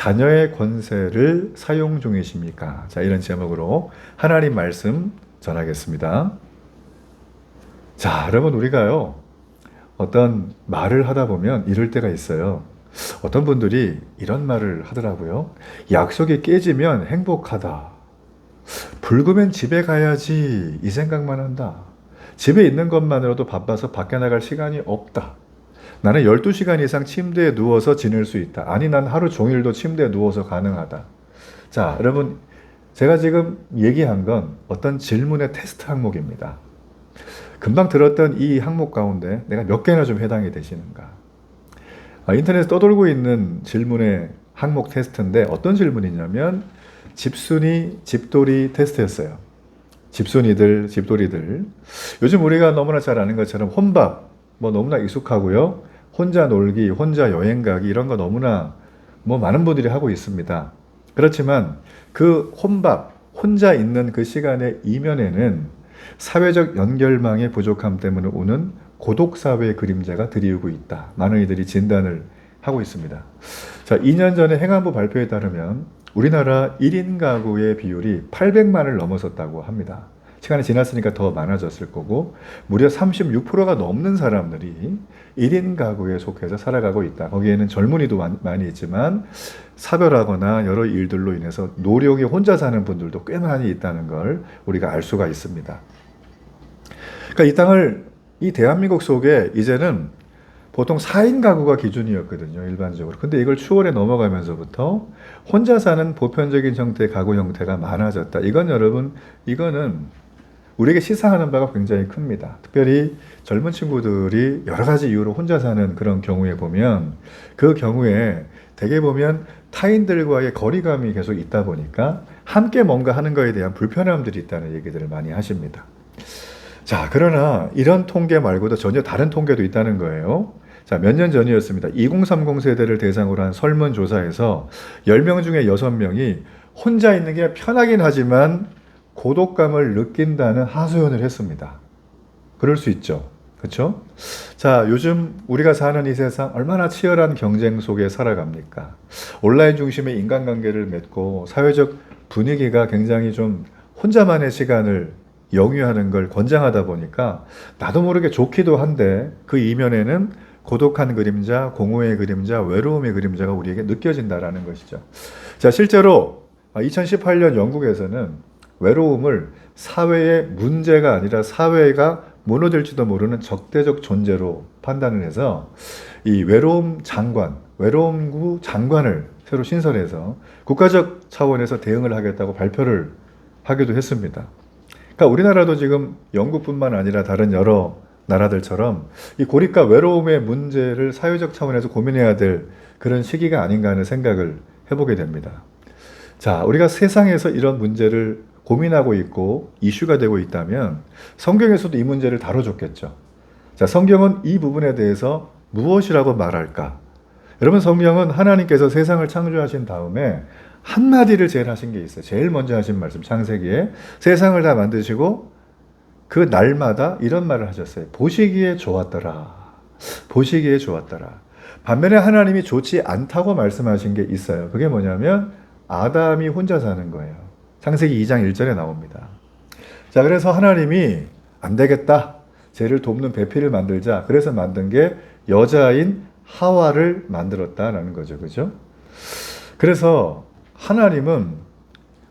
자녀의 권세를 사용 중이십니까? 자, 이런 제목으로 하나님 말씀 전하겠습니다. 자, 여러분, 우리가요, 어떤 말을 하다 보면 이럴 때가 있어요. 어떤 분들이 이런 말을 하더라고요. 약속이 깨지면 행복하다. 불금엔 집에 가야지. 이 생각만 한다. 집에 있는 것만으로도 바빠서 밖에 나갈 시간이 없다. 나는 12시간 이상 침대에 누워서 지낼 수 있다. 아니, 난 하루 종일도 침대에 누워서 가능하다. 자, 여러분, 제가 지금 얘기한 건 어떤 질문의 테스트 항목입니다. 금방 들었던 이 항목 가운데 내가 몇 개나 좀 해당이 되시는가? 인터넷에 떠돌고 있는 질문의 항목 테스트인데 어떤 질문이냐면 집순이, 집돌이 테스트였어요. 집순이들, 집돌이들. 요즘 우리가 너무나 잘 아는 것처럼 혼밥, 너무나 익숙하고요. 혼자 놀기, 혼자 여행 가기 이런 거 너무나 많은 분들이 하고 있습니다. 그렇지만 그 혼밥, 혼자 있는 그 시간의 이면에는 사회적 연결망의 부족함 때문에 오는 고독사회의 그림자가 드리우고 있다. 많은 이들이 진단을 하고 있습니다. 자, 2년 전에 행안부 발표에 따르면 우리나라 1인 가구의 비율이 800만을 넘어섰다고 합니다. 시간이 지났으니까 더 많아졌을 거고 무려 36%가 넘는 사람들이 1인 가구에 속해서 살아가고 있다. 거기에는 젊은이도 많이 있지만 사별하거나 여러 일들로 인해서 노령이 혼자 사는 분들도 꽤 많이 있다는 걸 우리가 알 수가 있습니다. 그러니까 이 대한민국 속에 이제는 보통 4인 가구가 기준이었거든요, 일반적으로. 근데 이걸 추월해 넘어가면서부터 혼자 사는 보편적인 형태의 가구 형태가 많아졌다. 이거는 우리에게 시사하는 바가 굉장히 큽니다. 특별히 젊은 친구들이 여러 가지 이유로 혼자 사는 그런 경우에 보면 그 경우에 대개 보면 타인들과의 거리감이 계속 있다 보니까 함께 뭔가 하는 것에 대한 불편함들이 있다는 얘기들을 많이 하십니다. 자, 그러나 이런 통계 말고도 전혀 다른 통계도 있다는 거예요. 자, 몇 년 전이었습니다. 2030 세대를 대상으로 한 설문조사에서 10명 중에 6명이 혼자 있는 게 편하긴 하지만 고독감을 느낀다는 하소연을 했습니다. 그럴 수 있죠. 그렇죠? 자, 요즘 우리가 사는 이 세상 얼마나 치열한 경쟁 속에 살아갑니까? 온라인 중심의 인간관계를 맺고 사회적 분위기가 굉장히 좀 혼자만의 시간을 영위하는 걸 권장하다 보니까 나도 모르게 좋기도 한데 그 이면에는 고독한 그림자, 공허의 그림자, 외로움의 그림자가 우리에게 느껴진다라는 것이죠. 자, 실제로 2018년 영국에서는 외로움을 사회의 문제가 아니라 사회가 무너질지도 모르는 적대적 존재로 판단을 해서 이 외로움구 장관을 새로 신설해서 국가적 차원에서 대응을 하겠다고 발표를 하기도 했습니다. 그러니까 우리나라도 지금 영국뿐만 아니라 다른 여러 나라들처럼 이 고립과 외로움의 문제를 사회적 차원에서 고민해야 될 그런 시기가 아닌가 하는 생각을 해보게 됩니다. 자, 우리가 세상에서 이런 문제를 고민하고 있고 이슈가 되고 있다면 성경에서도 이 문제를 다뤄줬겠죠. 자, 성경은 이 부분에 대해서 무엇이라고 말할까? 여러분, 성경은 하나님께서 세상을 창조하신 다음에 한마디를 제일 하신 게 있어요. 제일 먼저 하신 말씀, 창세기에 세상을 다 만드시고 그 날마다 이런 말을 하셨어요. 보시기에 좋았더라. 보시기에 좋았더라. 반면에 하나님이 좋지 않다고 말씀하신 게 있어요. 그게 뭐냐면 아담이 혼자 사는 거예요. 창세기 2장 1절에 나옵니다. 자, 그래서 하나님이 안 되겠다. 쟤를 돕는 배필을 만들자. 그래서 만든 게 여자인 하와를 만들었다라는 거죠. 그죠? 그래서 하나님은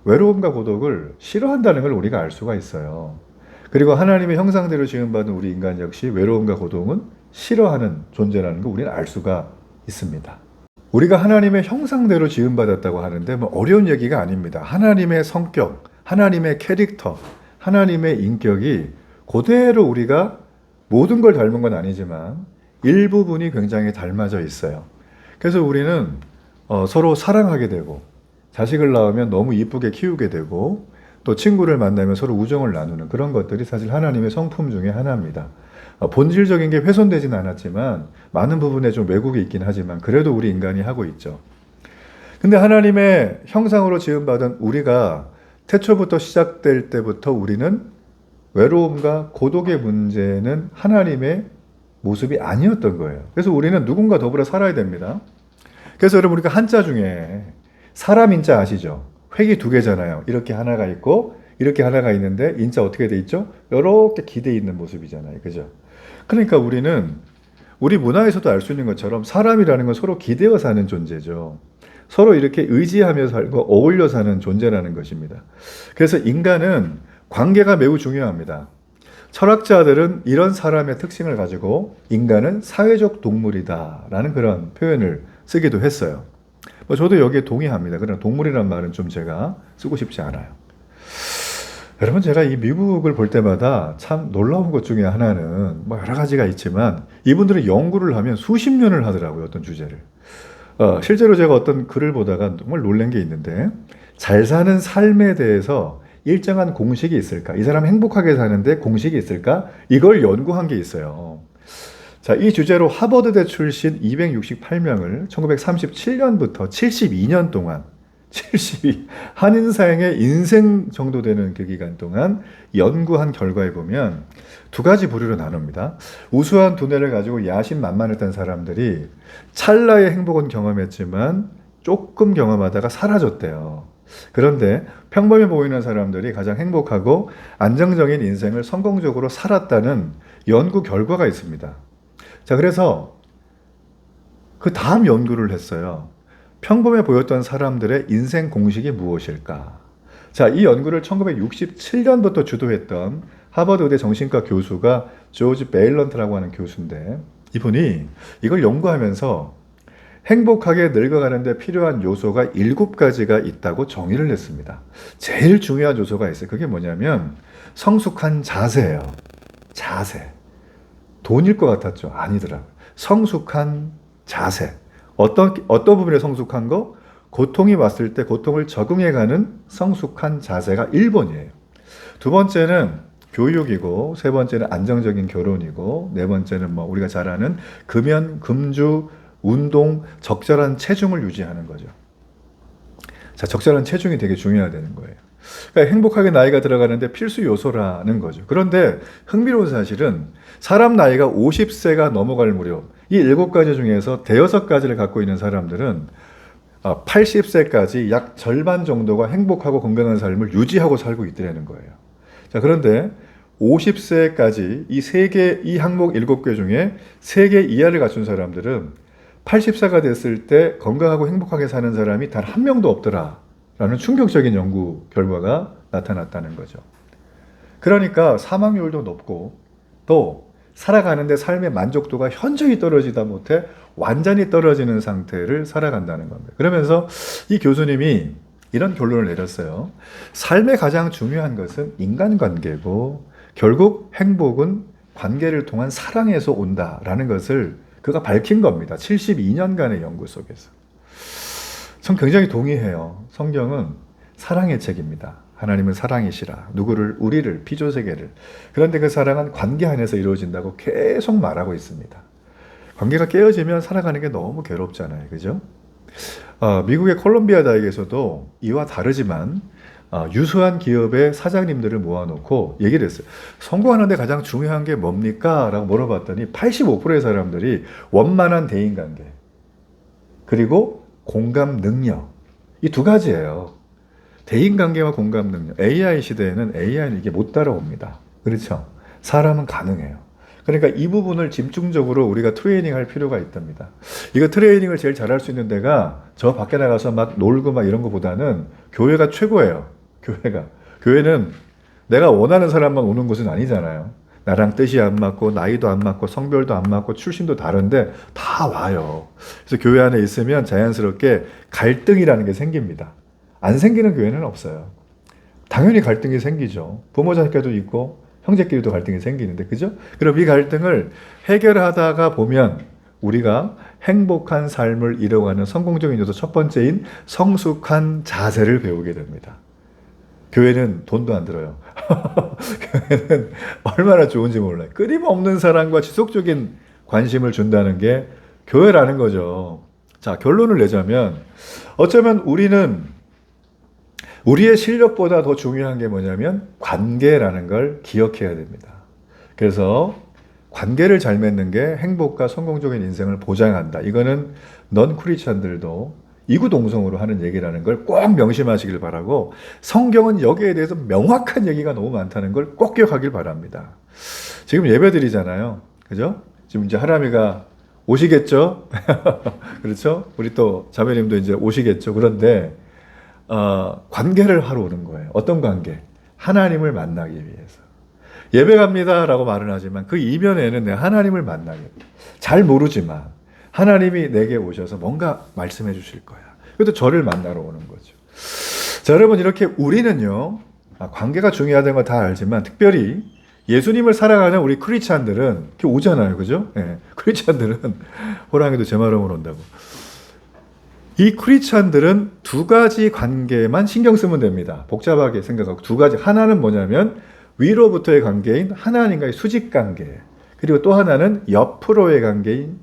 외로움과 고독을 싫어한다는 걸 우리가 알 수가 있어요. 그리고 하나님의 형상대로 지음받은 우리 인간 역시 외로움과 고독은 싫어하는 존재라는 걸 우리는 알 수가 있습니다. 우리가 하나님의 형상대로 지음받았다고 하는데 어려운 얘기가 아닙니다. 하나님의 성격, 하나님의 캐릭터, 하나님의 인격이 그대로 우리가 모든 걸 닮은 건 아니지만 일부분이 굉장히 닮아져 있어요. 그래서 우리는 서로 사랑하게 되고 자식을 낳으면 너무 이쁘게 키우게 되고 또 친구를 만나면 서로 우정을 나누는 그런 것들이 사실 하나님의 성품 중에 하나입니다. 본질적인 게 훼손되진 않았지만 많은 부분에 좀 왜곡이 있긴 하지만 그래도 우리 인간이 하고 있죠. 근데 하나님의 형상으로 지음받은 우리가 태초부터 시작될 때부터 우리는 외로움과 고독의 문제는 하나님의 모습이 아니었던 거예요. 그래서 우리는 누군가 더불어 살아야 됩니다. 그래서 여러분, 우리가 한자 중에 사람 인자 아시죠? 획이 두 개잖아요. 이렇게 하나가 있고 이렇게 하나가 있는데 인자 어떻게 돼 있죠? 이렇게 기대 있는 모습이잖아요. 그죠? 그러니까 우리 문화에서도 알 수 있는 것처럼 사람이라는 건 서로 기대어 사는 존재죠. 서로 이렇게 의지하며 살고 어울려 사는 존재라는 것입니다. 그래서 인간은 관계가 매우 중요합니다. 철학자들은 이런 사람의 특징을 가지고 인간은 사회적 동물이다라는 그런 표현을 쓰기도 했어요. 뭐 저도 여기에 동의합니다. 그러나 동물이란 말은 좀 제가 쓰고 싶지 않아요. 여러분, 제가 이 미국을 볼 때마다 참 놀라운 것 중에 하나는 뭐 여러 가지가 있지만 이분들은 연구를 하면 수십 년을 하더라고요. 어떤 주제를. 실제로 제가 어떤 글을 보다가 정말 놀란 게 있는데, 잘 사는 삶에 대해서 일정한 공식이 있을까? 이 사람 행복하게 사는데 공식이 있을까? 이걸 연구한 게 있어요. 자, 이 주제로 하버드대 출신 268명을 1937년부터 72년 동안, 한인사형의 인생 정도 되는 그 기간 동안 연구한 결과에 보면 두 가지 부류로 나눕니다. 우수한 두뇌를 가지고 야심만만했던 사람들이 찰나의 행복은 경험했지만 조금 경험하다가 사라졌대요. 그런데 평범해 보이는 사람들이 가장 행복하고 안정적인 인생을 성공적으로 살았다는 연구 결과가 있습니다. 자, 그래서 그 다음 연구를 했어요. 평범해 보였던 사람들의 인생 공식이 무엇일까? 자, 이 연구를 1967년부터 주도했던 하버드 의대 정신과 교수가 조지 베일런트라고 하는 교수인데, 이분이 이걸 연구하면서 행복하게 늙어가는데 필요한 요소가 7가지가 있다고 정의를 했습니다. 제일 중요한 요소가 있어요. 그게 뭐냐면 성숙한 자세예요. 자세. 돈일 것 같았죠? 아니더라고요. 성숙한 자세. 어떤 부분에 성숙한 거? 고통이 왔을 때 고통을 적응해가는 성숙한 자세가 1번이에요. 두 번째는 교육이고, 세 번째는 안정적인 결혼이고, 네 번째는 뭐 우리가 잘 아는 금연, 금주, 운동, 적절한 체중을 유지하는 거죠. 자, 적절한 체중이 되게 중요하다는 거예요. 그러니까 행복하게 나이가 들어가는데 필수 요소라는 거죠. 그런데 흥미로운 사실은 사람 나이가 50세가 넘어갈 무렵 이 7가지 중에서 대여섯 가지를 갖고 있는 사람들은 80세까지 약 절반 정도가 행복하고 건강한 삶을 유지하고 살고 있다는 거예요. 자, 그런데 50세까지 이 항목 7개 중에 3개 이하를 갖춘 사람들은 80세가 됐을 때 건강하고 행복하게 사는 사람이 단 한 명도 없더라라는 충격적인 연구 결과가 나타났다는 거죠. 그러니까 사망률도 높고 또 살아가는데 삶의 만족도가 현저히 떨어지다 못해 완전히 떨어지는 상태를 살아간다는 겁니다. 그러면서 이 교수님이 이런 결론을 내렸어요. 삶의 가장 중요한 것은 인간관계고 결국 행복은 관계를 통한 사랑에서 온다라는 것을 그가 밝힌 겁니다. 72년간의 연구 속에서. 전 굉장히 동의해요. 성경은 사랑의 책입니다. 하나님은 사랑이시라. 우리를, 피조세계를. 그런데 그 사랑은 관계 안에서 이루어진다고 계속 말하고 있습니다. 관계가 깨어지면 살아가는 게 너무 괴롭잖아요. 그죠? 미국의 콜롬비아 다학에서도 이와 다르지만 유수한 기업의 사장님들을 모아놓고 얘기를 했어요. 성공하는데 가장 중요한 게 뭡니까? 라고 물어봤더니 85%의 사람들이 원만한 대인관계 그리고 공감 능력, 이 두 가지예요. 대인관계와 공감 능력. AI 시대에는 AI는 이게 못 따라옵니다. 그렇죠? 사람은 가능해요. 그러니까 이 부분을 집중적으로 우리가 트레이닝 할 필요가 있답니다. 이거 트레이닝을 제일 잘할 수 있는 데가 저 밖에 나가서 막 놀고 막 이런 것보다는 교회가 최고예요. 교회는 내가 원하는 사람만 오는 곳은 아니잖아요. 나랑 뜻이 안 맞고 나이도 안 맞고 성별도 안 맞고 출신도 다른데 다 와요. 그래서 교회 안에 있으면 자연스럽게 갈등이라는 게 생깁니다. 안 생기는 교회는 없어요. 당연히 갈등이 생기죠. 부모 자식과도 있고 형제끼리도 갈등이 생기는데, 그죠? 그럼 이 갈등을 해결하다가 보면 우리가 행복한 삶을 이뤄가는 성공적인 요소 첫 번째인 성숙한 자세를 배우게 됩니다. 교회는 돈도 안 들어요. 교회는 얼마나 좋은지 몰라요. 끊임없는 사랑과 지속적인 관심을 준다는 게 교회라는 거죠. 자, 결론을 내자면 어쩌면 우리는 우리의 실력보다 더 중요한 게 뭐냐면 관계라는 걸 기억해야 됩니다. 그래서 관계를 잘 맺는 게 행복과 성공적인 인생을 보장한다. 이거는 넌 크리스천들도 이구동성으로 하는 얘기라는 걸 꼭 명심하시길 바라고, 성경은 여기에 대해서 명확한 얘기가 너무 많다는 걸 꼭 기억하길 바랍니다. 지금 예배 드리잖아요. 그죠? 지금 이제 하람이가 오시겠죠? 그렇죠? 우리 또 자매님도 이제 오시겠죠? 그런데 관계를 하러 오는 거예요. 어떤 관계? 하나님을 만나기 위해서. 예배 갑니다 라고 말은 하지만 그 이면에는 내가 하나님을 만나게, 잘 모르지만 하나님이 내게 오셔서 뭔가 말씀해 주실 거야. 그래도 저를 만나러 오는 거죠. 자, 여러분, 이렇게 우리는요, 관계가 중요하다는 거 다 알지만 특별히 예수님을 살아가는 우리 크리스찬들은 이렇게 오잖아요. 그죠? 예, 크리스찬들은 호랑이도 제 말하면 온다고. 이 크리스찬들은 두 가지 관계만 신경 쓰면 됩니다. 복잡하게 생각하고 두 가지. 하나는 뭐냐면 위로부터의 관계인 하나님과의 수직 관계. 그리고 또 하나는 옆으로의 관계인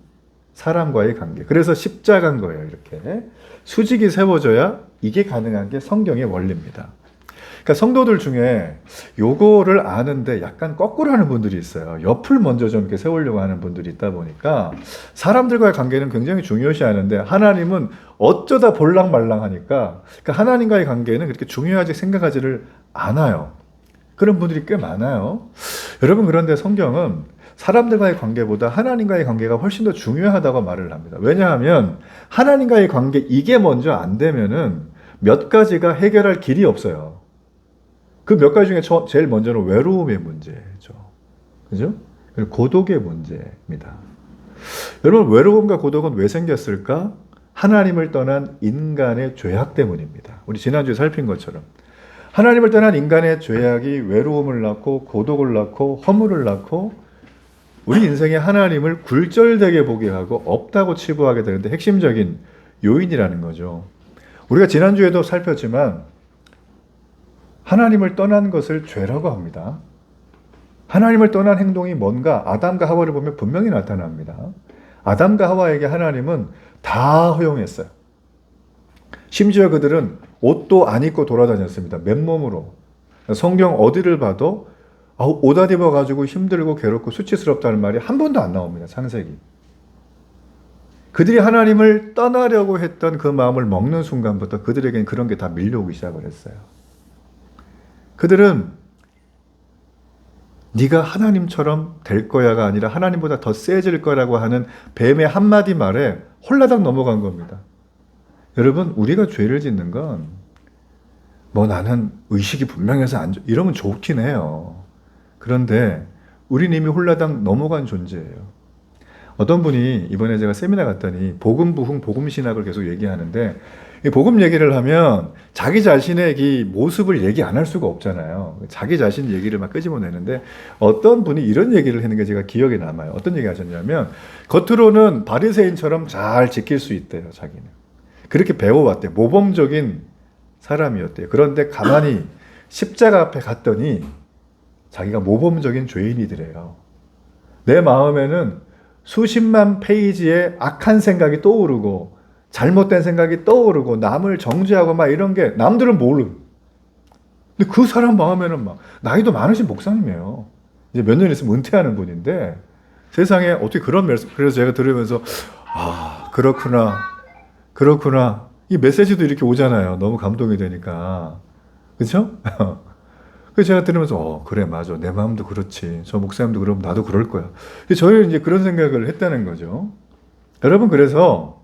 사람과의 관계. 그래서 십자가인 거예요. 이렇게 수직이 세워져야 이게 가능한 게 성경의 원리입니다. 그러니까 성도들 중에 요거를 아는데 약간 거꾸로 하는 분들이 있어요. 옆을 먼저 좀 이렇게 세우려고 하는 분들이 있다 보니까 사람들과의 관계는 굉장히 중요시 하는데 하나님은 어쩌다 볼랑말랑 하니까, 그러니까 하나님과의 관계는 그렇게 중요하게 생각하지를 않아요. 그런 분들이 꽤 많아요. 여러분, 그런데 성경은 사람들과의 관계보다 하나님과의 관계가 훨씬 더 중요하다고 말을 합니다. 왜냐하면 하나님과의 관계, 이게 먼저 안 되면은 몇 가지가 해결할 길이 없어요. 그 몇 가지 중에 제일 먼저는 외로움의 문제죠. 그죠? 그리고 고독의 문제입니다. 여러분, 외로움과 고독은 왜 생겼을까? 하나님을 떠난 인간의 죄악 때문입니다. 우리 지난주에 살핀 것처럼. 하나님을 떠난 인간의 죄악이 외로움을 낳고 고독을 낳고 허물을 낳고 우리 인생에 하나님을 굴절되게 보게 하고 없다고 치부하게 되는데 핵심적인 요인이라는 거죠. 우리가 지난주에도 살폈지만 하나님을 떠난 것을 죄라고 합니다. 하나님을 떠난 행동이 뭔가 아담과 하와를 보면 분명히 나타납니다. 아담과 하와에게 하나님은 다 허용했어요. 심지어 그들은 옷도 안 입고 돌아다녔습니다. 맨몸으로. 성경 어디를 봐도 옷 안 입어가지고 힘들고 괴롭고 수치스럽다는 말이 한 번도 안 나옵니다. 창세기. 그들이 하나님을 떠나려고 했던 그 마음을 먹는 순간부터 그들에게는 그런 게 다 밀려오기 시작을 했어요. 그들은 네가 하나님처럼 될 거야가 아니라 하나님보다 더 세질 거라고 하는 뱀의 한마디 말에 홀라당 넘어간 겁니다. 여러분, 우리가 죄를 짓는 건 뭐 나는 의식이 분명해서 이러면 좋긴 해요. 그런데 우린 이미 홀라당 넘어간 존재예요. 어떤 분이 이번에 제가 세미나 갔더니 복음부흥 복음신학을 계속 얘기하는데, 이 복음 얘기를 하면 자기 자신의 이 모습을 얘기 안 할 수가 없잖아요. 자기 자신 얘기를 막 끄집어내는데 어떤 분이 이런 얘기를 하는 게 제가 기억에 남아요. 어떤 얘기 하셨냐면 겉으로는 바리새인처럼 잘 지킬 수 있대요. 자기는 그렇게 배워왔대요. 모범적인 사람이었대요. 그런데 가만히 십자가 앞에 갔더니 자기가 모범적인 죄인이더래요. 내 마음에는 수십만 페이지의 악한 생각이 떠오르고 잘못된 생각이 떠오르고 남을 정죄하고 막 이런 게 남들은 모르고, 근데 그 사람 마음에는 막, 나이도 많으신 목사님이에요. 이제 몇 년 있으면 은퇴하는 분인데 세상에 어떻게 그런 말씀. 그래서 제가 들으면서 그렇구나 이 메시지도 이렇게 오잖아요. 너무 감동이 되니까. 그렇죠? 그래서 제가 들으면서 그래, 맞아, 내 마음도 그렇지, 저 목사님도 그러면 나도 그럴 거야. 저희는 이제 그런 생각을 했다는 거죠. 여러분, 그래서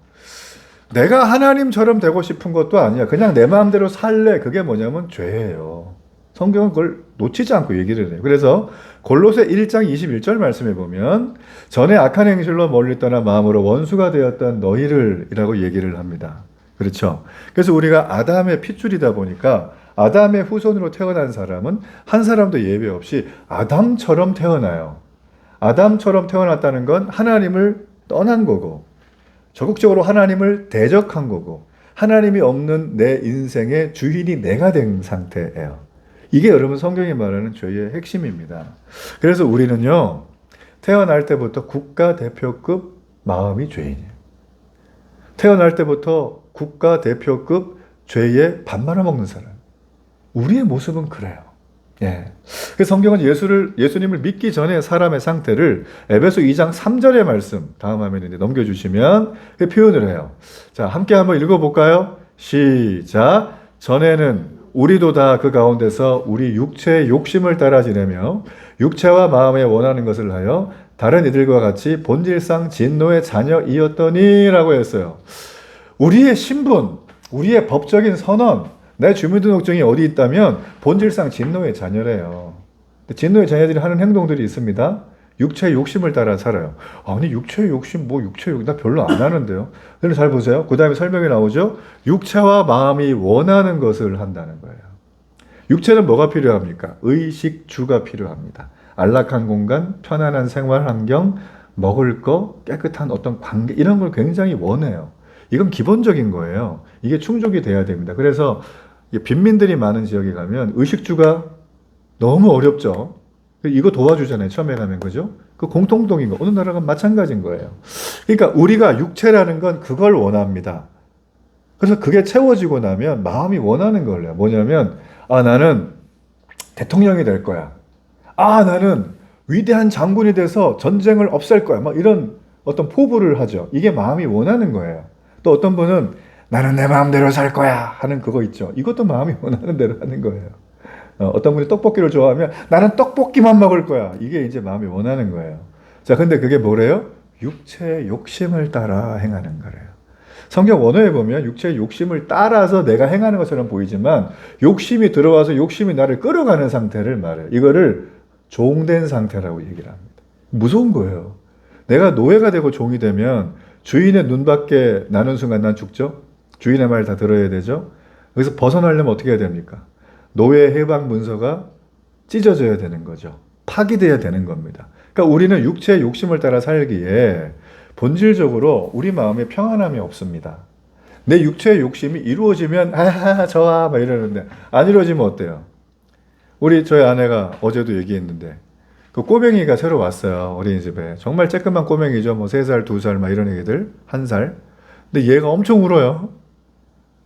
내가 하나님처럼 되고 싶은 것도 아니야. 그냥 내 마음대로 살래. 그게 뭐냐면 죄예요. 성경은 그걸 놓치지 않고 얘기를 해요. 그래서 골로새 1장 21절 말씀에 보면 전에 악한 행실로 멀리 떠나 마음으로 원수가 되었던 너희를 이라고 얘기를 합니다. 그렇죠? 그래서 우리가 아담의 핏줄이다 보니까 아담의 후손으로 태어난 사람은 한 사람도 예외 없이 아담처럼 태어나요. 아담처럼 태어났다는 건 하나님을 떠난 거고 적극적으로 하나님을 대적한 거고 하나님이 없는 내 인생의 주인이 내가 된 상태예요. 이게 여러분 성경이 말하는 죄의 핵심입니다. 그래서 우리는요, 태어날 때부터 국가대표급 마음이 죄인이에요. 태어날 때부터 국가대표급 죄에 밥 말아먹는 사람. 우리의 모습은 그래요. 예. 그 성경은 예수님을 믿기 전에 사람의 상태를 에베소 2장 3절의 말씀, 다음 화면에 넘겨주시면 그 표현을 해요. 자, 함께 한번 읽어볼까요? 시작. 전에는 우리도 다 그 가운데서 우리 육체의 욕심을 따라 지내며 육체와 마음에 원하는 것을 하여 다른 이들과 같이 본질상 진노의 자녀이었더니 라고 했어요. 우리의 신분, 우리의 법적인 선언, 내 주민등록증이 어디 있다면 본질상 진노의 자녀래요. 진노의 자녀들이 하는 행동들이 있습니다. 육체의 욕심을 따라 살아요. 아니 육체의 욕심 나 별로 안 하는데요. 그런데 잘 보세요. 그 다음에 설명이 나오죠. 육체와 마음이 원하는 것을 한다는 거예요. 육체는 뭐가 필요합니까? 의식주가 필요합니다. 안락한 공간, 편안한 생활 환경, 먹을 거, 깨끗한 어떤 관계 이런 걸 굉장히 원해요. 이건 기본적인 거예요. 이게 충족이 돼야 됩니다. 그래서 빈민들이 많은 지역에 가면 의식주가 너무 어렵죠. 이거 도와주잖아요. 처음에 가면 그죠? 그 공통동인 거. 어느 나라가 마찬가지인 거예요. 그러니까 우리가 육체라는 건 그걸 원합니다. 그래서 그게 채워지고 나면 마음이 원하는 거예요. 뭐냐면 나는 대통령이 될 거야. 나는 위대한 장군이 돼서 전쟁을 없앨 거야. 막 이런 어떤 포부를 하죠. 이게 마음이 원하는 거예요. 또 어떤 분은 나는 내 마음대로 살 거야 하는 그거 있죠. 이것도 마음이 원하는 대로 하는 거예요. 어떤 분이 떡볶이를 좋아하면 나는 떡볶이만 먹을 거야. 이게 이제 마음이 원하는 거예요. 자, 근데 그게 뭐래요? 육체의 욕심을 따라 행하는 거래요. 성경 원어에 보면 육체의 욕심을 따라서 내가 행하는 것처럼 보이지만 욕심이 들어와서 욕심이 나를 끌어가는 상태를 말해요. 이거를 종된 상태라고 얘기를 합니다. 무서운 거예요. 내가 노예가 되고 종이 되면 주인의 눈밖에 나는 순간 난 죽죠. 주인의 말 다 들어야 되죠. 여기서 벗어나려면 어떻게 해야 됩니까? 노예 해방 문서가 찢어져야 되는 거죠. 파기돼야 되는 겁니다. 그러니까 우리는 육체의 욕심을 따라 살기에 본질적으로 우리 마음에 평안함이 없습니다. 내 육체의 욕심이 이루어지면 좋아 막 이러는데 안 이루어지면 어때요? 저희 아내가 어제도 얘기했는데 그 꼬맹이가 새로 왔어요. 어린이집에. 정말 쬐끄만 꼬맹이죠. 3살, 2살 막 이런 애기들. 1살. 근데 얘가 엄청 울어요.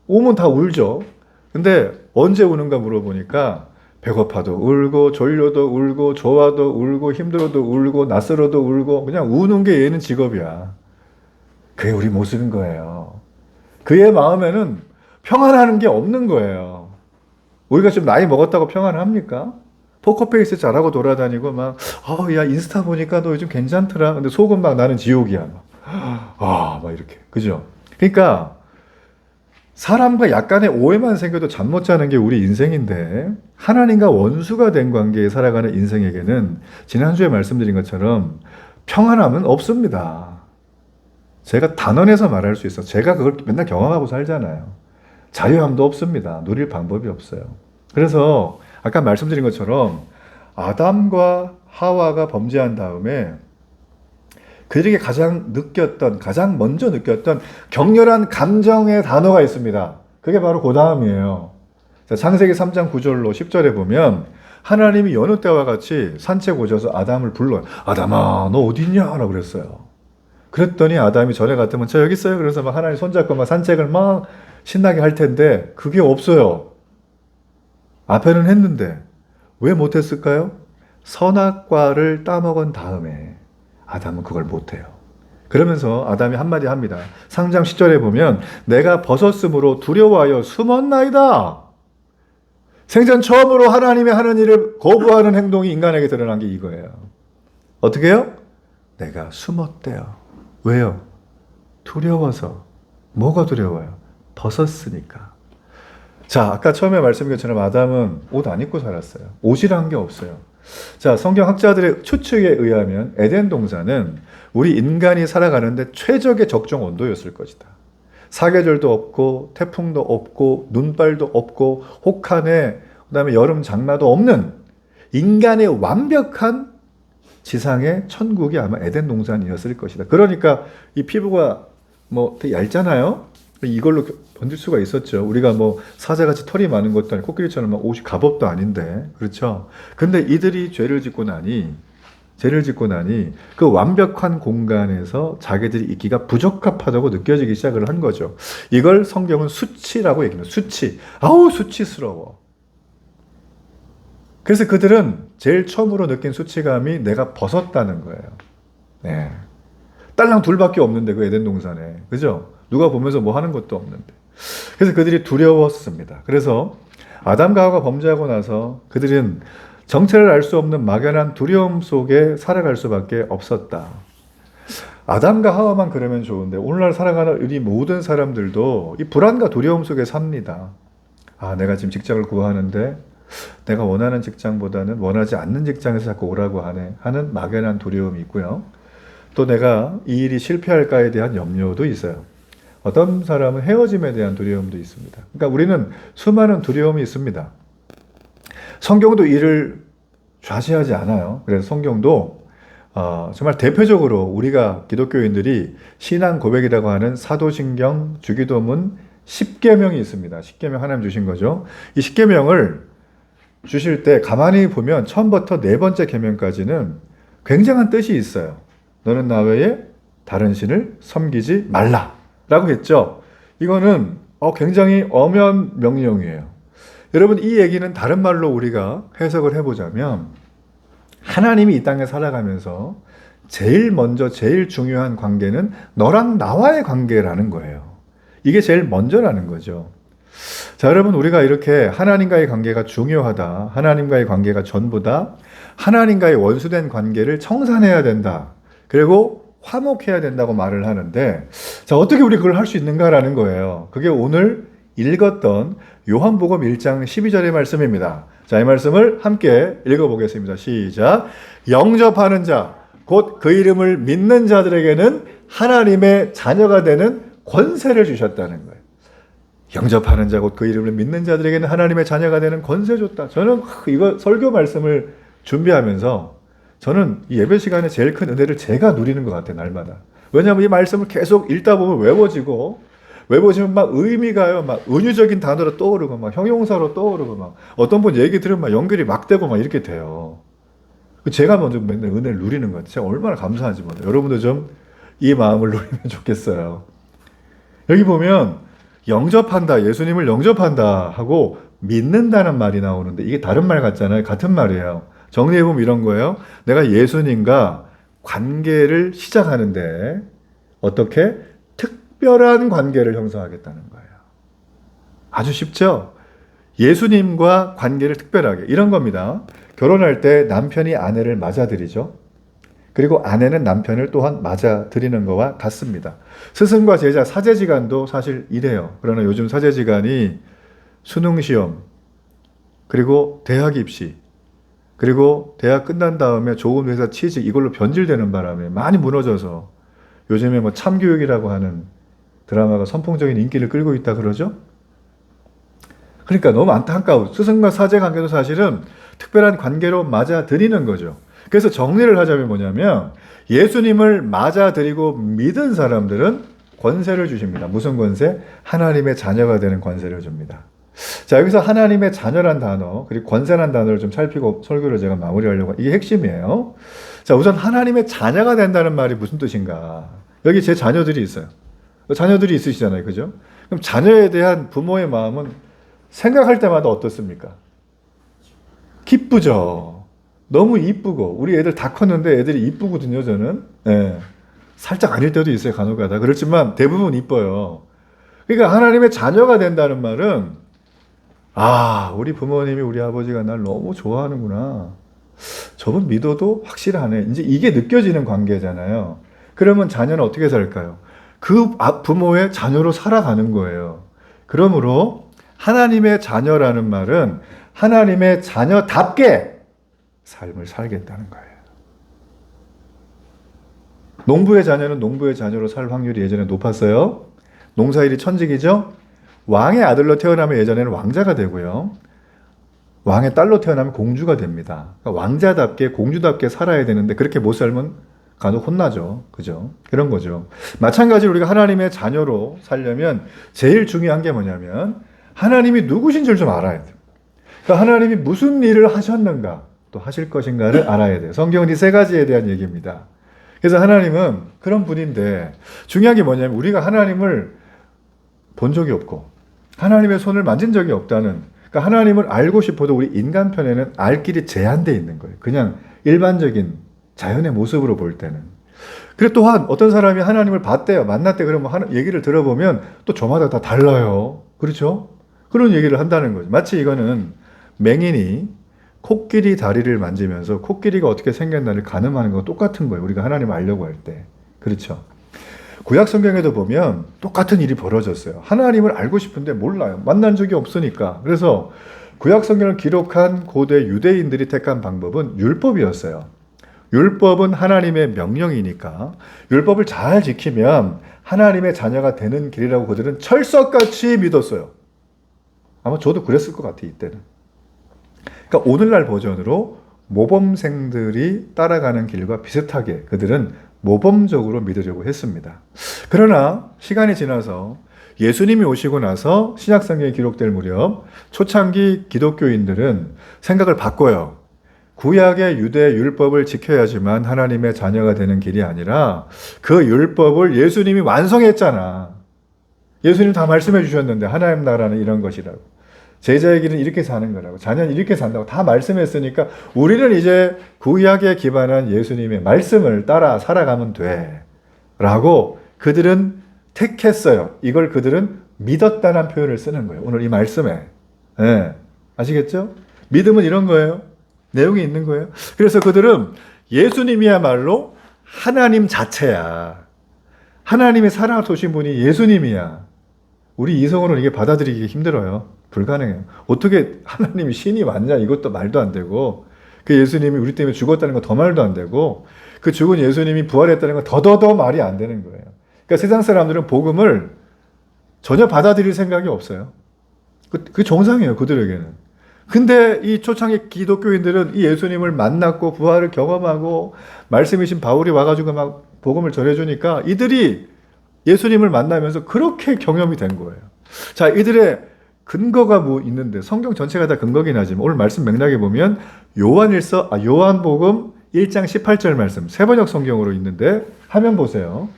오면 다 울죠. 근데 언제 우는가 물어보니까 배고파도 울고 졸려도 울고 좋아도 울고 힘들어도 울고 낯설어도 울고 그냥 우는 게 얘는 직업이야. 그게 우리 모습인 거예요. 그의 마음에는 평안하는 게 없는 거예요. 우리가 좀 나이 먹었다고 평안합니까? 포커페이스 잘하고 돌아다니고 야 인스타 보니까 너 요즘 괜찮더라. 근데 속은 나는 지옥이야. 막 이렇게. 그죠? 그러니까 사람과 약간의 오해만 생겨도 잠 못 자는 게 우리 인생인데 하나님과 원수가 된 관계에 살아가는 인생에게는 지난주에 말씀드린 것처럼 평안함은 없습니다. 제가 단언해서 말할 수 있어. 제가 그걸 맨날 경험하고 살잖아요. 자유함도 없습니다. 누릴 방법이 없어요. 그래서 아까 말씀드린 것처럼 아담과 하와가 범죄한 다음에 그들에게 가장 먼저 느꼈던 격렬한 감정의 단어가 있습니다. 그게 바로 그 다음이에요. 창세기 3장 9절로 10절에 보면 하나님이 여느 때와 같이 산채 오셔서 아담을 불러요. 아담아, 너 어디 있냐? 라고 그랬어요. 그랬더니 아담이 전에 같으면 저 여기 있어요. 그래서 하나님 손잡고 산책을 신나게 할 텐데 그게 없어요. 앞에는 했는데 왜 못했을까요? 선악과를 따먹은 다음에 아담은 그걸 못해요. 그러면서 아담이 한마디 합니다. 3장 10절에 보면 내가 벗었으므로 두려워하여 숨었나이다. 생전 처음으로 하나님의 하는 일을 거부하는 행동이 인간에게 드러난 게 이거예요. 어떻게 해요? 내가 숨었대요. 왜요? 두려워서. 뭐가 두려워요? 벗었으니까. 자, 아까 처음에 말씀드린 것처럼 아담은 옷 안 입고 살았어요. 옷이란 게 없어요. 자, 성경 학자들의 추측에 의하면 에덴 동산은 우리 인간이 살아가는데 최적의 적정 온도였을 것이다. 사계절도 없고 태풍도 없고 눈발도 없고 혹한에 그다음에 여름 장마도 없는 인간의 완벽한 지상의 천국이 아마 에덴 동산이었을 것이다. 그러니까 이 피부가 되게 얇잖아요. 이걸로 견딜 수가 있었죠. 우리가 사자같이 털이 많은 것도 아니고 코끼리처럼 옷이 갑옷도 아닌데, 그렇죠? 근데 이들이 죄를 짓고 나니 그 완벽한 공간에서 자기들이 있기가 부적합하다고 느껴지기 시작을 한 거죠. 이걸 성경은 수치라고 얘기합니다. 수치. 아우 수치스러워. 그래서 그들은 제일 처음으로 느낀 수치감이 내가 벗었다는 거예요. 네. 딸랑 둘밖에 없는데 그 에덴 동산에. 그죠? 누가 보면서 뭐 하는 것도 없는데. 그래서 그들이 두려웠습니다. 그래서 아담과 하와가 범죄하고 나서 그들은 정체를 알 수 없는 막연한 두려움 속에 살아갈 수밖에 없었다. 아담과 하와만 그러면 좋은데 오늘날 살아가는 우리 모든 사람들도 이 불안과 두려움 속에 삽니다. 아, 내가 지금 직장을 구하는데 내가 원하는 직장보다는 원하지 않는 직장에서 자꾸 오라고 하는 막연한 두려움이 있고요. 또 내가 이 일이 실패할까에 대한 염려도 있어요. 어떤 사람은 헤어짐에 대한 두려움도 있습니다. 그러니까 우리는 수많은 두려움이 있습니다. 성경도 이를 좌시하지 않아요. 그래서 성경도 정말 대표적으로 우리가 기독교인들이 신앙 고백이라고 하는 사도신경, 주기도문 10계명이 있습니다. 10계명 하나님 주신 거죠. 이 10계명을 주실 때 가만히 보면 처음부터 네 번째 계명까지는 굉장한 뜻이 있어요. 너는 나 외에 다른 신을 섬기지 말라 라고 했죠. 이거는 굉장히 엄연 명령이에요. 여러분, 이 얘기는 다른 말로 우리가 해석을 해보자면 하나님이 이 땅에 살아가면서 제일 먼저 제일 중요한 관계는 너랑 나와의 관계라는 거예요. 이게 제일 먼저라는 거죠. 자, 여러분, 우리가 이렇게 하나님과의 관계가 중요하다, 하나님과의 관계가 전부다, 하나님과의 원수된 관계를 청산해야 된다, 그리고 화목해야 된다고 말을 하는데, 자, 어떻게 우리 그걸 할 수 있는가라는 거예요. 그게 오늘 읽었던 요한복음 1장 12절의 말씀입니다. 자, 이 말씀을 함께 읽어보겠습니다. 시작. 영접하는 자, 곧 그 이름을 믿는 자들에게는 하나님의 자녀가 되는 권세를 주셨다는 거예요. 영접하는 자, 곧 그 이름을 믿는 자들에게는 하나님의 자녀가 되는 권세 줬다. 저는 이거 설교 말씀을 준비하면서 저는 이 예배 시간에 제일 큰 은혜를 제가 누리는 것 같아요, 날마다. 왜냐하면 이 말씀을 계속 읽다 보면 외워지면 막 의미가요, 막 은유적인 단어로 떠오르고, 막 형용사로 떠오르고, 막 어떤 분 얘기 들으면 막 연결이 막 되고 막 이렇게 돼요. 제가 먼저 맨날 은혜를 누리는 것 같아요. 제가 얼마나 감사한지 몰라요. 여러분도 좀 이 마음을 누리면 좋겠어요. 여기 보면 영접한다, 예수님을 영접한다 하고 믿는다는 말이 나오는데 이게 다른 말 같잖아요. 같은 말이에요. 정리해보면 이런 거예요. 내가 예수님과 관계를 시작하는데 어떻게? 특별한 관계를 형성하겠다는 거예요. 아주 쉽죠? 예수님과 관계를 특별하게. 이런 겁니다. 결혼할 때 남편이 아내를 맞아들이죠. 그리고 아내는 남편을 또한 맞아들이는 것과 같습니다. 스승과 제자, 사제지간도 사실 이래요. 그러나 요즘 사제지간이 수능시험, 그리고 대학 입시, 그리고 대학 끝난 다음에 좋은 회사 취직, 이걸로 변질되는 바람에 많이 무너져서 요즘에 뭐 참교육이라고 하는 드라마가 선풍적인 인기를 끌고 있다 그러죠? 그러니까 너무 안타까워. 스승과 사제 관계도 사실은 특별한 관계로 맞아들이는 거죠. 그래서 정리를 하자면 뭐냐면 예수님을 맞아들이고 믿은 사람들은 권세를 주십니다. 무슨 권세? 하나님의 자녀가 되는 권세를 줍니다. 자, 여기서 하나님의 자녀란 단어, 그리고 권세란 단어를 좀 살피고 설교를 제가 마무리하려고, 이게 핵심이에요. 자, 우선 하나님의 자녀가 된다는 말이 무슨 뜻인가? 여기 제 자녀들이 있어요. 자녀들이 있으시잖아요. 그죠? 그럼 자녀에 대한 부모의 마음은 생각할 때마다 어떻습니까? 기쁘죠. 너무 이쁘고, 우리 애들 다 컸는데 애들이 이쁘거든요, 저는. 예. 살짝 아닐 때도 있어요, 간혹가다. 그렇지만 대부분 이뻐요. 그러니까 하나님의 자녀가 된다는 말은, 우리 부모님이, 우리 아버지가 날 너무 좋아하는구나. 저분 믿어도 확실하네. 이제 이게 느껴지는 관계잖아요. 그러면 자녀는 어떻게 살까요? 그 부모의 자녀로 살아가는 거예요. 그러므로 하나님의 자녀라는 말은 하나님의 자녀답게 삶을 살겠다는 거예요. 농부의 자녀는 농부의 자녀로 살 확률이 예전에 높았어요. 농사일이 천직이죠. 왕의 아들로 태어나면 예전에는 왕자가 되고요. 왕의 딸로 태어나면 공주가 됩니다. 그러니까 왕자답게 공주답게 살아야 되는데 그렇게 못 살면 간혹 혼나죠. 그죠? 그런 거죠. 마찬가지로 우리가 하나님의 자녀로 살려면 제일 중요한 게 뭐냐면 하나님이 누구신지를 좀 알아야 돼요. 그러니까 하나님이 무슨 일을 하셨는가, 또 하실 것인가를 알아야 돼요. 성경은 이 세 가지에 대한 얘기입니다. 그래서 하나님은 그런 분인데 중요한 게 뭐냐면 우리가 하나님을 본 적이 없고 하나님의 손을 만진 적이 없다는, 그러니까 하나님을 알고 싶어도 우리 인간 편에는 알 길이 제한되어 있는 거예요. 그냥 일반적인 자연의 모습으로 볼 때는. 그리고 또한 어떤 사람이 하나님을 봤대요. 만났대. 그러면 얘기를 들어보면 또 저마다 다 달라요. 그렇죠? 그런 얘기를 한다는 거죠. 마치 이거는 맹인이 코끼리 다리를 만지면서 코끼리가 어떻게 생겼나를 가늠하는 거 똑같은 거예요. 우리가 하나님을 알려고 할 때. 그렇죠? 구약 성경에도 보면 똑같은 일이 벌어졌어요. 하나님을 알고 싶은데 몰라요. 만난 적이 없으니까. 그래서 구약 성경을 기록한 고대 유대인들이 택한 방법은 율법이었어요. 율법은 하나님의 명령이니까 율법을 잘 지키면 하나님의 자녀가 되는 길이라고 그들은 철석같이 믿었어요. 아마 저도 그랬을 것 같아요, 이때는. 그러니까 오늘날 버전으로 모범생들이 따라가는 길과 비슷하게 그들은 모범적으로 믿으려고 했습니다. 그러나 시간이 지나서 예수님이 오시고 나서 신약성경에 기록될 무렵 초창기 기독교인들은 생각을 바꿔요. 구약의 유대 율법을 지켜야지만 하나님의 자녀가 되는 길이 아니라 그 율법을 예수님이 완성했잖아. 예수님 다 말씀해 주셨는데 하나님 나라는 이런 것이라고. 제자의 길은 이렇게 사는 거라고. 자녀는 이렇게 산다고 다 말씀했으니까 우리는 이제 구약에 기반한 예수님의 말씀을 따라 살아가면 돼. 라고 그들은 택했어요. 이걸 그들은 믿었다는 표현을 쓰는 거예요. 오늘 이 말씀에. 네. 아시겠죠? 믿음은 이런 거예요. 내용이 있는 거예요. 그래서 그들은 예수님이야말로 하나님 자체야. 하나님의 살아오신 분이 예수님이야. 우리 이성으로는 이게 받아들이기 힘들어요. 불가능해요. 어떻게 하나님이 신이 맞냐? 이것도 말도 안 되고, 그 예수님이 우리 때문에 죽었다는 거 더 말도 안 되고, 그 죽은 예수님이 부활했다는 거 더더더 말이 안 되는 거예요. 그러니까 세상 사람들은 복음을 전혀 받아들일 생각이 없어요. 그 정상이에요, 그들에게는. 근데 이 초창기 기독교인들은 이 예수님을 만났고 부활을 경험하고 말씀이신 바울이 와가지고 막 복음을 전해주니까 이들이 예수님을 만나면서 그렇게 경험이 된 거예요. 자, 이들의 근거가 뭐 있는데 성경 전체가 다 근거긴 하지만 오늘 말씀 맥락에 보면 요한복음 1장 18절 말씀 세번역 성경으로 있는데 화면 보세요.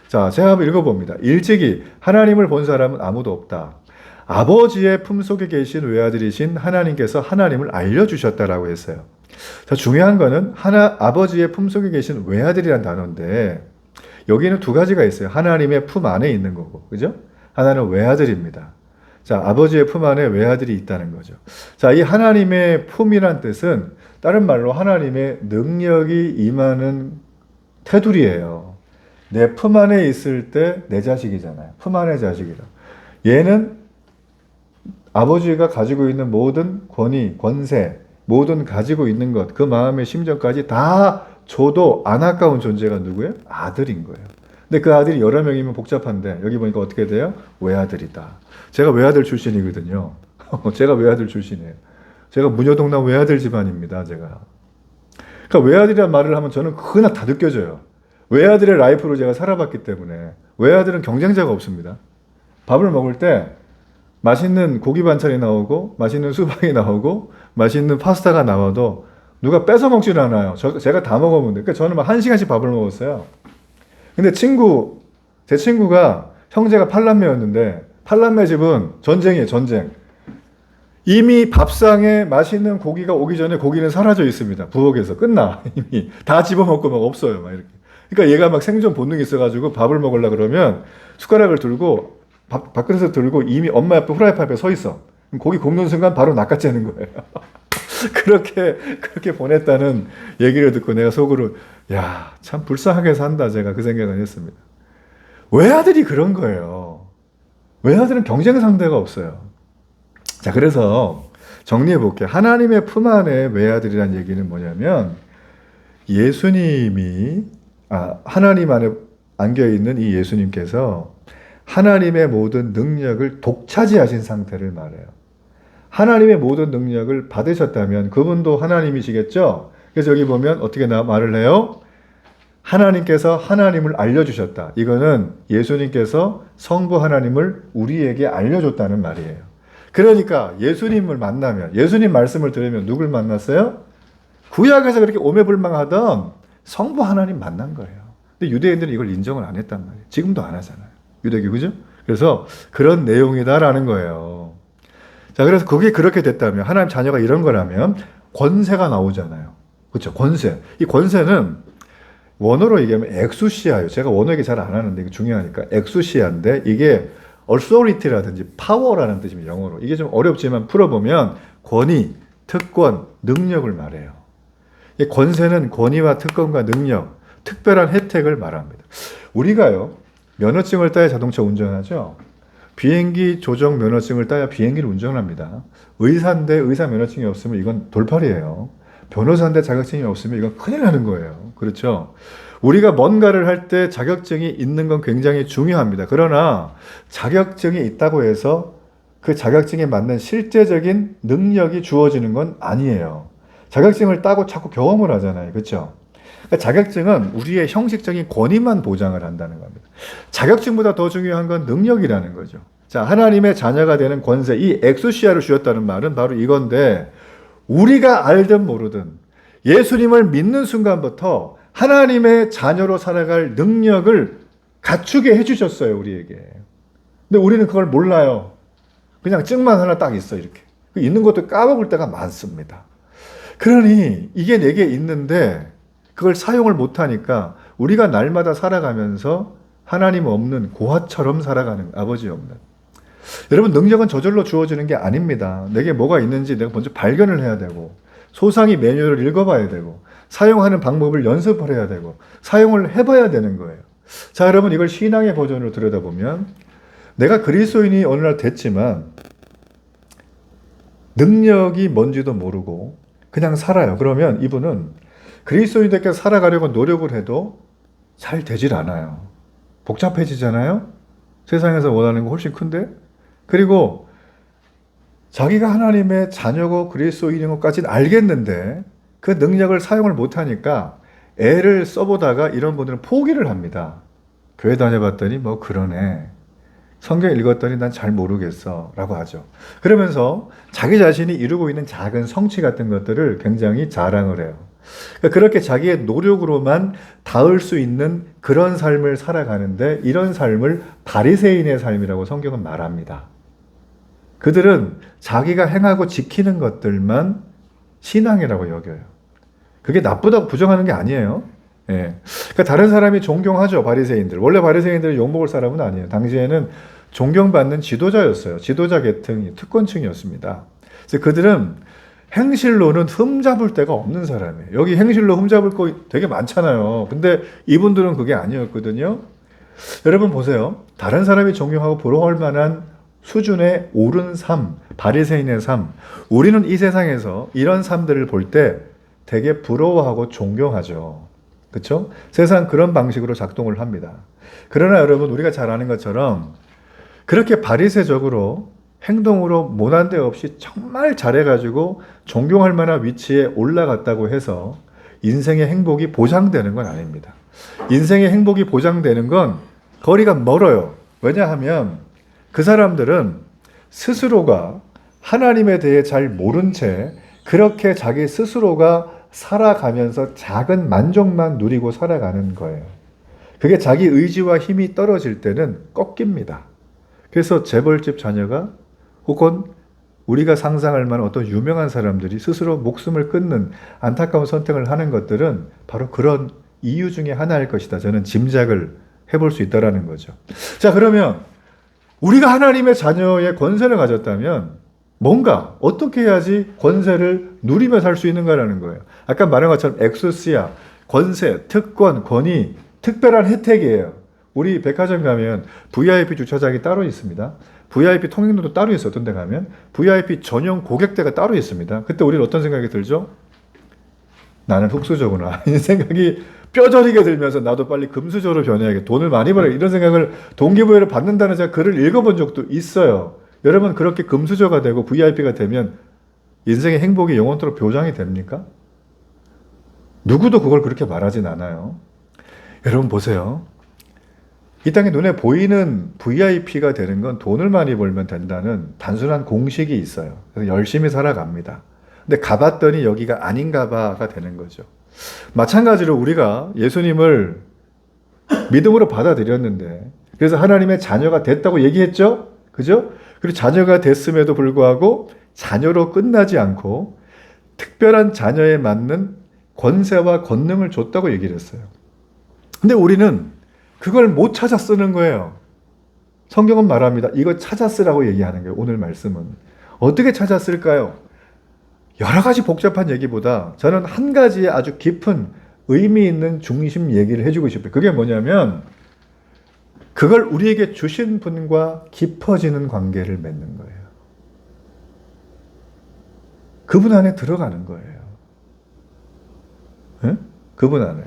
자, 제가 한번 읽어봅니다. 일찍이 하나님을 본 사람은 아무도 없다. 아버지의 품속에 계신 외아들이신 하나님께서 하나님을 알려주셨다라고 했어요. 자, 중요한 거는 아버지의 품속에 계신 외아들이란 단어인데 여기는 두 가지가 있어요. 하나님의 품 안에 있는 거고, 그죠? 하나는 외아들입니다. 자, 아버지의 품 안에 외아들이 있다는 거죠. 자, 이 하나님의 품이란 뜻은 다른 말로 하나님의 능력이 임하는 테두리예요. 내 품 안에 있을 때 내 자식이잖아요. 품 안의 자식이라. 얘는 아버지가 가지고 있는 모든 권위, 권세, 모든 가지고 있는 것, 그 마음의 심정까지 다 줘도 안 아까운 존재가 누구예요? 아들인 거예요. 근데 그 아들이 여러 명이면 복잡한데 여기 보니까 어떻게 돼요? 외아들이다. 제가 외아들 출신이거든요. 제가 외아들 출신이에요. 제가 무녀동남 외아들 집안입니다. 제가. 그러니까 외아들이란 말을 하면 저는 그나 다 느껴져요. 외아들의 라이프를 제가 살아봤기 때문에 외아들은 경쟁자가 없습니다. 밥을 먹을 때 맛있는 고기 반찬이 나오고 맛있는 수박이 나오고 맛있는 파스타가 나와도 누가 뺏어 먹지는 않아요. 제가 다 먹어본 데. 그러니까 저는 막 1시간씩 밥을 먹었어요. 근데 제 친구가 형제가 8남매였는데 8남매 집은 전쟁이에요. 전쟁. 이미 밥상에 맛있는 고기가 오기 전에 고기는 사라져 있습니다. 부엌에서 끝나. 이미 다 집어먹고 막 없어요. 막 이렇게. 그러니까 얘가 막 생존 본능이 있어가지고 밥을 먹으려 그러면 숟가락을 들고 밥그릇을 들고 이미 엄마 옆에 후라이팬 앞에 서 있어. 고기 굽는 순간 바로 낚아채는 거예요. 그렇게 보냈다는 얘기를 듣고 내가 속으로 야, 참 불쌍하게 산다 제가 그 생각을 했습니다. 외아들이 그런 거예요. 외아들은 경쟁 상대가 없어요. 자, 그래서 정리해 볼게요. 하나님의 품 안에 외아들이란 얘기는 뭐냐면 하나님 안에 안겨 있는 이 예수님께서 하나님의 모든 능력을 독차지하신 상태를 말해요. 하나님의 모든 능력을 받으셨다면 그분도 하나님이시겠죠? 그래서 여기 보면 어떻게 말을 해요? 하나님께서 하나님을 알려주셨다. 이거는 예수님께서 성부 하나님을 우리에게 알려줬다는 말이에요. 그러니까 예수님을 만나면, 예수님 말씀을 들으면 누굴 만났어요? 구약에서 그렇게 오매불망하던 성부 하나님 만난 거예요. 근데 유대인들은 이걸 인정을 안 했단 말이에요. 지금도 안 하잖아요. 유대교, 그죠? 그래서 그런 내용이다라는 거예요. 자, 그래서 그게 그렇게 됐다면, 하나님 자녀가 이런 거라면 권세가 나오잖아요. 그렇죠? 권세. 이 권세는 원어로 얘기하면 엑수시아예요. 제가 원어 얘기 잘 안 하는데 이게 중요하니까 엑수시아인데 이게 authority라든지 파워라는 뜻입니다. 영어로. 이게 좀 어렵지만 풀어보면 권위, 특권, 능력을 말해요. 이 권세는 권위와 특권과 능력, 특별한 혜택을 말합니다. 우리가요, 면허증을 따야 자동차 운전하죠. 비행기 조종 면허증을 따야 비행기를 운전합니다. 의사인데 의사 면허증이 없으면 이건 돌팔이에요. 변호사인데 자격증이 없으면 이건 큰일 나는 거예요. 그렇죠? 우리가 뭔가를 할 때 자격증이 있는 건 굉장히 중요합니다. 그러나 자격증이 있다고 해서 그 자격증에 맞는 실제적인 능력이 주어지는 건 아니에요. 자격증을 따고 자꾸 경험을 하잖아요. 그렇죠? 그러니까 자격증은 우리의 형식적인 권위만 보장을 한다는 겁니다. 자격증보다 더 중요한 건 능력이라는 거죠. 자, 하나님의 자녀가 되는 권세, 이 엑소시아를 주었다는 말은 바로 이건데, 우리가 알든 모르든 예수님을 믿는 순간부터 하나님의 자녀로 살아갈 능력을 갖추게 해주셨어요, 우리에게. 근데 우리는 그걸 몰라요. 그냥 증만 하나 딱 있어, 이렇게. 있는 것도 까먹을 때가 많습니다. 그러니 이게 내게 있는데 그걸 사용을 못하니까 우리가 날마다 살아가면서 하나님 없는 고아처럼 살아가는, 아버지 없는. 여러분, 능력은 저절로 주어지는 게 아닙니다. 내게 뭐가 있는지 내가 먼저 발견을 해야 되고, 소상히 매뉴얼을 읽어봐야 되고, 사용하는 방법을 연습을 해야 되고, 사용을 해봐야 되는 거예요. 자, 여러분, 이걸 신앙의 버전으로 들여다보면 내가 그리스도인이 어느 날 됐지만 능력이 뭔지도 모르고 그냥 살아요. 그러면 이분은 그리스도인들께 살아가려고 노력을 해도 잘 되질 않아요. 복잡해지잖아요. 세상에서 원하는 거 훨씬 큰데. 그리고 자기가 하나님의 자녀고 그리스도인인 것까지는 알겠는데 그 능력을 사용을 못하니까 애를 써보다가 이런 분들은 포기를 합니다. 교회 다녀봤더니 뭐 그러네. 성경 읽었더니 난 잘 모르겠어 라고 하죠. 그러면서 자기 자신이 이루고 있는 작은 성취 같은 것들을 굉장히 자랑을 해요. 그렇게 자기의 노력으로만 닿을 수 있는 그런 삶을 살아가는데, 이런 삶을 바리새인의 삶이라고 성경은 말합니다. 그들은 자기가 행하고 지키는 것들만 신앙이라고 여겨요. 그게 나쁘다고 부정하는 게 아니에요. 예. 그러니까 다른 사람이 존경하죠, 바리새인들. 원래 바리새인들은 욕먹을 사람은 아니에요. 당시에는 존경받는 지도자였어요. 지도자 계층이, 특권층이었습니다. 그래서 그들은 행실로는 흠잡을 데가 없는 사람이에요. 여기 행실로 흠잡을 거 되게 많잖아요. 근데 이분들은 그게 아니었거든요. 여러분 보세요. 다른 사람이 존경하고 부러워할 만한 수준의 옳은 삶, 바리새인의 삶. 우리는 이 세상에서 이런 삶들을 볼 때 되게 부러워하고 존경하죠. 그렇죠? 세상 그런 방식으로 작동을 합니다. 그러나 여러분, 우리가 잘 아는 것처럼 그렇게 바리새적으로 행동으로 모난 데 없이 정말 잘해가지고 존경할 만한 위치에 올라갔다고 해서 인생의 행복이 보장되는 건 아닙니다. 인생의 행복이 보장되는 건 거리가 멀어요. 왜냐하면 그 사람들은 스스로가 하나님에 대해 잘 모른 채 그렇게 자기 스스로가 살아가면서 작은 만족만 누리고 살아가는 거예요. 그게 자기 의지와 힘이 떨어질 때는 꺾입니다. 그래서 재벌집 자녀가, 혹은 우리가 상상할 만한 어떤 유명한 사람들이 스스로 목숨을 끊는 안타까운 선택을 하는 것들은 바로 그런 이유 중에 하나일 것이다. 저는 짐작을 해볼 수 있다는 거죠. 자, 그러면 우리가 하나님의 자녀의 권세를 가졌다면 뭔가 어떻게 해야지 권세를 누리며 살 수 있는가라는 거예요. 아까 말한 것처럼 엑소시아, 권세, 특권, 권위, 특별한 혜택이에요. 우리 백화점 가면 VIP 주차장이 따로 있습니다. VIP 통행료도 따로 있어. 어떤 데 가면 VIP 전용 고객대가 따로 있습니다. 그때 우리는 어떤 생각이 들죠? 나는 흙수저구나. 이 생각이 뼈저리게 들면서 나도 빨리 금수저로 변해야겠다. 돈을 많이 벌어야, 이런 생각을, 동기부여를 받는다는 제가 글을 읽어본 적도 있어요. 여러분, 그렇게 금수저가 되고 VIP가 되면 인생의 행복이 영원토록 보장이 됩니까? 누구도 그걸 그렇게 말하진 않아요. 여러분 보세요. 이 땅에 눈에 보이는 VIP가 되는 건 돈을 많이 벌면 된다는 단순한 공식이 있어요. 그래서 열심히 살아갑니다. 근데 가봤더니 여기가 아닌가 봐가 되는 거죠. 마찬가지로 우리가 예수님을 믿음으로 받아들였는데, 그래서 하나님의 자녀가 됐다고 얘기했죠? 그죠? 그리고 자녀가 됐음에도 불구하고 자녀로 끝나지 않고 특별한 자녀에 맞는 권세와 권능을 줬다고 얘기를 했어요. 근데 우리는 그걸 못 찾아 쓰는 거예요. 성경은 말합니다. 이거 찾아 쓰라고 얘기하는 거예요. 오늘 말씀은. 어떻게 찾아 쓸까요? 여러 가지 복잡한 얘기보다 저는 한 가지의 아주 깊은 의미 있는 중심 얘기를 해주고 싶어요. 그게 뭐냐면 그걸 우리에게 주신 분과 깊어지는 관계를 맺는 거예요. 그분 안에 들어가는 거예요. 응? 그분 안에.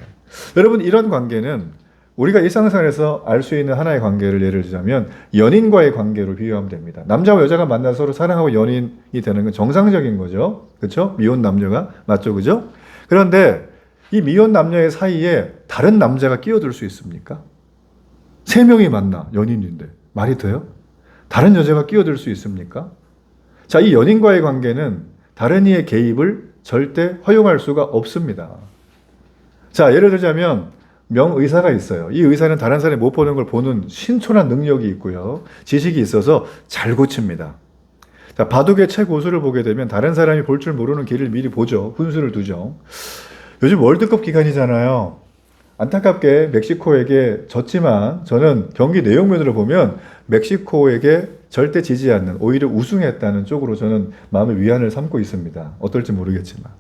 여러분, 이런 관계는 우리가 일상생활에서 알 수 있는 하나의 관계를 예를 들자면 연인과의 관계로 비유하면 됩니다. 남자와 여자가 만나서 서로 사랑하고 연인이 되는 건 정상적인 거죠. 그렇죠? 미혼 남녀가. 맞죠? 그죠? 그런데 이 미혼 남녀의 사이에 다른 남자가 끼어들 수 있습니까? 세 명이 만나, 연인인데. 말이 돼요? 다른 여자가 끼어들 수 있습니까? 자, 이 연인과의 관계는 다른 이의 개입을 절대 허용할 수가 없습니다. 자, 예를 들자면 명의사가 있어요. 이 의사는 다른 사람이 못 보는 걸 보는 신촌한 능력이 있고요. 지식이 있어서 잘 고칩니다. 자, 바둑의 최고수를 보게 되면 다른 사람이 볼 줄 모르는 길을 미리 보죠. 훈수를 두죠. 요즘 월드컵 기간이잖아요. 안타깝게 멕시코에게 졌지만 저는 경기 내용면으로 보면 멕시코에게 절대 지지 않는, 오히려 우승했다는 쪽으로 저는 마음의 위안을 삼고 있습니다. 어떨지 모르겠지만.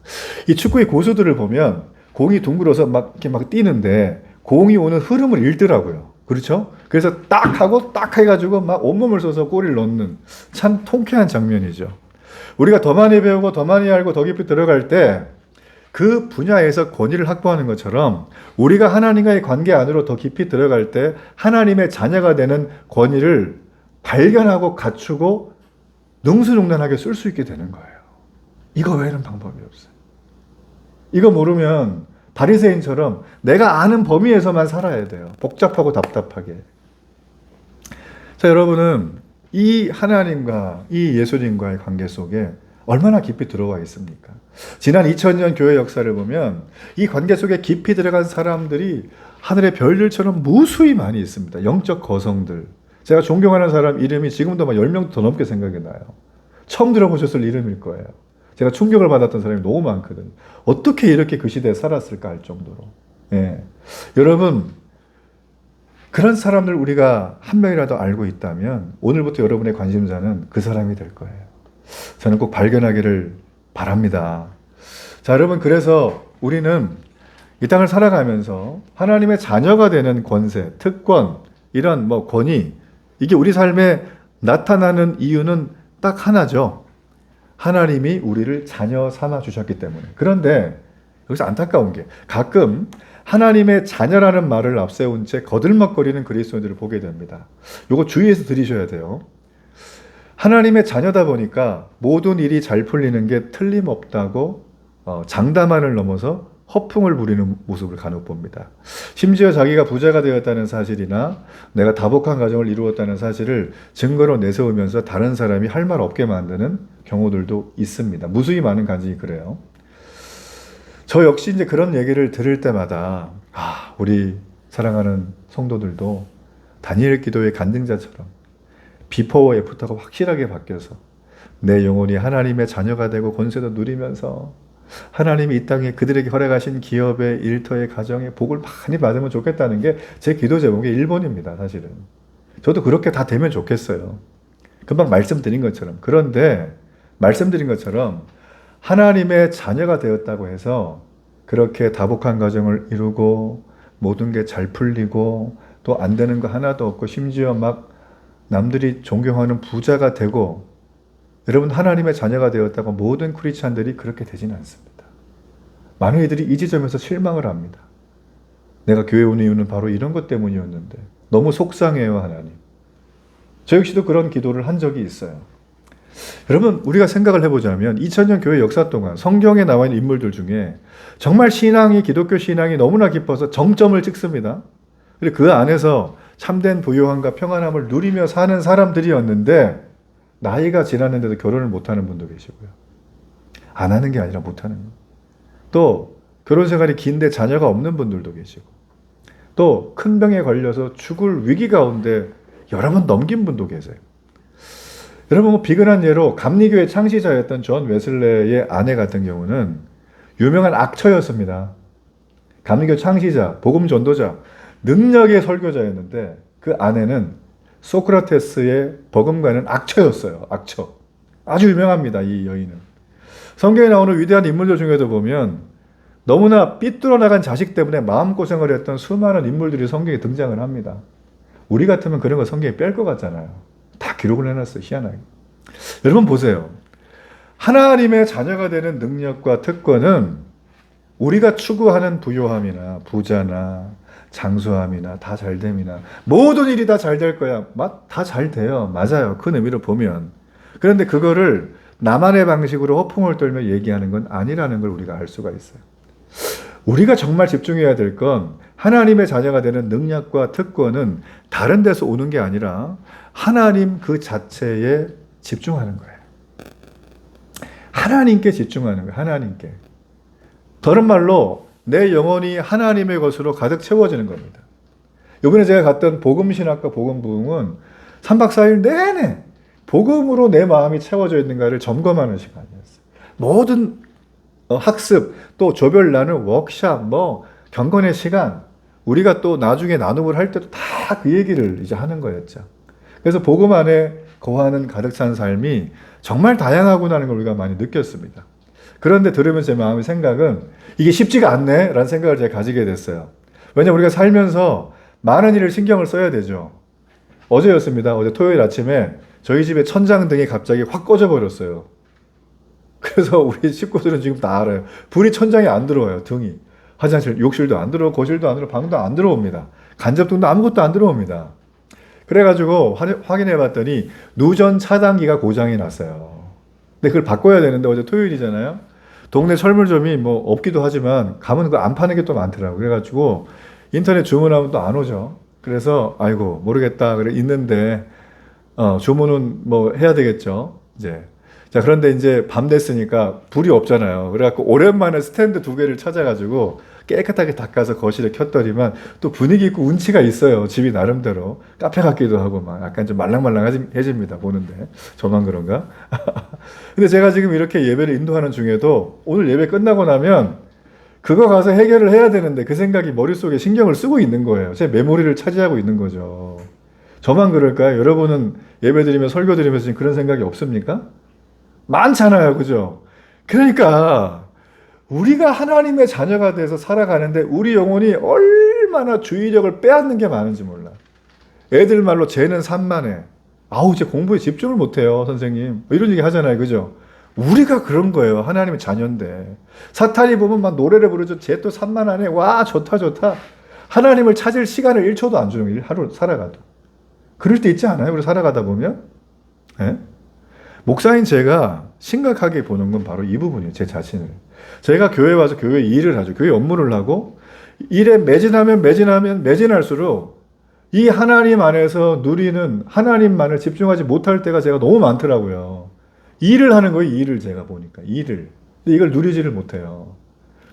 이 축구의 고수들을 보면 공이 둥글어서 막 이렇게 막 뛰는데 공이 오는 흐름을 읽더라고요. 그렇죠? 그래서 딱 하고 딱 해가지고 막 온몸을 써서 골을 넣는 참 통쾌한 장면이죠. 우리가 더 많이 배우고 더 많이 알고 더 깊이 들어갈 때 그 분야에서 권위를 확보하는 것처럼 우리가 하나님과의 관계 안으로 더 깊이 들어갈 때 하나님의 자녀가 되는 권위를 발견하고 갖추고 능수능란하게 쓸 수 있게 되는 거예요. 이거 외에는 방법이 없어요. 이거 모르면 바리새인처럼 내가 아는 범위에서만 살아야 돼요. 복잡하고 답답하게. 자, 여러분은 이 하나님과 이 예수님과의 관계 속에 얼마나 깊이 들어와 있습니까? 지난 2000년 교회 역사를 보면 이 관계 속에 깊이 들어간 사람들이 하늘의 별들처럼 무수히 많이 있습니다. 영적 거성들. 제가 존경하는 사람 이름이 지금도 막 10명 더 넘게 생각이 나요. 처음 들어보셨을 이름일 거예요. 제가 충격을 받았던 사람이 너무 많거든요. 어떻게 이렇게 그 시대에 살았을까 할 정도로. 예. 여러분, 그런 사람들 우리가 한 명이라도 알고 있다면 오늘부터 여러분의 관심사는 그 사람이 될 거예요. 저는 꼭 발견하기를 바랍니다. 자, 여러분, 그래서 우리는 이 땅을 살아가면서 하나님의 자녀가 되는 권세, 특권, 이런 권위, 이게 우리 삶에 나타나는 이유는 딱 하나죠. 하나님이 우리를 자녀 삼아 주셨기 때문에. 그런데 여기서 안타까운 게 가끔 하나님의 자녀라는 말을 앞세운 채 거들먹거리는 그리스도인들을 보게 됩니다. 이거 주의해서 들으셔야 돼요. 하나님의 자녀다 보니까 모든 일이 잘 풀리는 게 틀림없다고 장담만을 넘어서 허풍을 부리는 모습을 간혹 봅니다. 심지어 자기가 부자가 되었다는 사실이나 내가 다복한 가정을 이루었다는 사실을 증거로 내세우면서 다른 사람이 할 말 없게 만드는 경우들도 있습니다. 무수히 많은 간증이 그래요. 저 역시 이제 그런 얘기를 들을 때마다 우리 사랑하는 성도들도 다니엘 기도의 간증자처럼 비포와 애프터가 확실하게 바뀌어서 내 영혼이 하나님의 자녀가 되고 권세도 누리면서 하나님이 이 땅에 그들에게 허락하신 기업의 일터의 가정의 복을 많이 받으면 좋겠다는 게 제 기도 제목의 1번입니다. 사실은 저도 그렇게 다 되면 좋겠어요. 금방 말씀드린 것처럼. 그런데 말씀드린 것처럼 하나님의 자녀가 되었다고 해서 그렇게 다복한 가정을 이루고 모든 게 잘 풀리고 또 안 되는 거 하나도 없고 심지어 막 남들이 존경하는 부자가 되고, 여러분, 하나님의 자녀가 되었다고 모든 크리스찬들이 그렇게 되지는 않습니다. 많은 이들이 이 지점에서 실망을 합니다. 내가 교회 온 이유는 바로 이런 것 때문이었는데 너무 속상해요, 하나님. 저 역시도 그런 기도를 한 적이 있어요. 여러분, 우리가 생각을 해보자면 2000년 교회 역사 동안 성경에 나와 있는 인물들 중에 정말 신앙이, 기독교 신앙이 너무나 깊어서 정점을 찍습니다. 그리고 그 안에서 참된 부요함과 평안함을 누리며 사는 사람들이었는데 나이가 지났는데도 결혼을 못하는 분도 계시고요. 안 하는 게 아니라 못하는 거. 또 결혼 생활이 긴데 자녀가 없는 분들도 계시고, 또 큰 병에 걸려서 죽을 위기 가운데 여러 번 넘긴 분도 계세요. 여러분 뭐 비근한 예로 감리교의 창시자였던 존 웨슬레의 아내 같은 경우는 유명한 악처였습니다. 감리교 창시자, 복음 전도자, 능력의 설교자였는데 그 아내는 소크라테스의 버금가는 악처였어요. 악처. 아주 유명합니다. 이 여인은. 성경에 나오는 위대한 인물들 중에도 보면 너무나 삐뚤어 나간 자식 때문에 마음고생을 했던 수많은 인물들이 성경에 등장을 합니다. 우리 같으면 그런 거 성경에 뺄 것 같잖아요. 다 기록을 해놨어요. 희한하게. 여러분 보세요. 하나님의 자녀가 되는 능력과 특권은 우리가 추구하는 부요함이나 부자나 장수함이나 다 잘됨이나 모든 일이 다 잘 될 거야. 다 잘 돼요. 맞아요. 큰 의미로 보면. 그런데 그거를 나만의 방식으로 허풍을 떨며 얘기하는 건 아니라는 걸 우리가 알 수가 있어요. 우리가 정말 집중해야 될 건 하나님의 자녀가 되는 능력과 특권은 다른 데서 오는 게 아니라 하나님 그 자체에 집중하는 거예요. 하나님께 집중하는 거예요. 하나님께. 다른 말로 내 영혼이 하나님의 것으로 가득 채워지는 겁니다. 이번에 제가 갔던 복음신학과 복음부흥은 3박 4일 내내 복음으로 내 마음이 채워져 있는가를 점검하는 시간이었어요. 모든 학습, 또 조별 나눌 워크샵, 경건의 시간, 우리가 또 나중에 나눔을 할 때도 다 그 얘기를 이제 하는 거였죠. 그래서 복음 안에 거하는 가득 찬 삶이 정말 다양하구나는 걸 우리가 많이 느꼈습니다. 그런데 들으면서 제 마음의 생각은 이게 쉽지가 않네 라는 생각을 제가 가지게 됐어요. 왜냐하면 우리가 살면서 많은 일을 신경을 써야 되죠. 어제였습니다. 어제 토요일 아침에 저희 집에 천장등이 갑자기 확 꺼져 버렸어요. 그래서 우리 식구들은 지금 다 알아요. 불이 천장에 안 들어와요. 등이. 화장실, 욕실도 안 들어오고 거실도 안 들어오고 방도 안 들어옵니다. 간접등도 아무것도 안 들어옵니다. 그래가지고 확인해 봤더니 누전 차단기가 고장이 났어요. 근데 그걸 바꿔야 되는데 어제 토요일이잖아요. 동네 철물점이 없기도 하지만 가면 그거 안 파는 게 또 많더라고요. 그래가지고 인터넷 주문하면 또 안 오죠. 그래서 아이고 모르겠다. 그래 있는데 주문은 해야 되겠죠. 이제 자 그런데 이제 밤 됐으니까 불이 없잖아요. 그래갖고 오랜만에 스탠드 2개를 찾아가지고 깨끗하게 닦아서 거실에 켰더니만 또 분위기 있고 운치가 있어요. 집이 나름대로 카페 같기도 하고 막 약간 좀 말랑말랑해집니다. 보는데 저만 그런가? 근데 제가 지금 이렇게 예배를 인도하는 중에도 오늘 예배 끝나고 나면 그거 가서 해결을 해야 되는데 그 생각이 머릿속에 신경을 쓰고 있는 거예요. 제 메모리를 차지하고 있는 거죠. 저만 그럴까요? 여러분은 예배 드리며 설교 드리면서 지금 그런 생각이 없습니까? 많잖아요. 그죠? 그러니까 우리가 하나님의 자녀가 돼서 살아가는데 우리 영혼이 얼마나 주의력을 빼앗는 게 많은지 몰라. 애들 말로 쟤는 산만해. 아우 쟤 공부에 집중을 못해요 선생님. 이런 얘기 하잖아요. 그죠? 우리가 그런 거예요. 하나님의 자녀인데. 사탄이 보면 막 노래를 부르죠. 쟤 또 산만하네. 와 좋다 좋다. 하나님을 찾을 시간을 1초도 안 주는 거예요. 하루 살아가도. 그럴 때 있지 않아요? 우리 살아가다 보면? 네? 목사인 제가 심각하게 보는 건 바로 이 부분이에요. 제 자신을. 제가 교회 와서 교회 일을 하죠. 교회 업무를 하고 일에 매진할수록 이 하나님 안에서 누리는 하나님만을 집중하지 못할 때가 제가 너무 많더라고요. 일을 하는 거예요. 일을 제가 보니까. 일을. 근데 이걸 누리지를 못해요.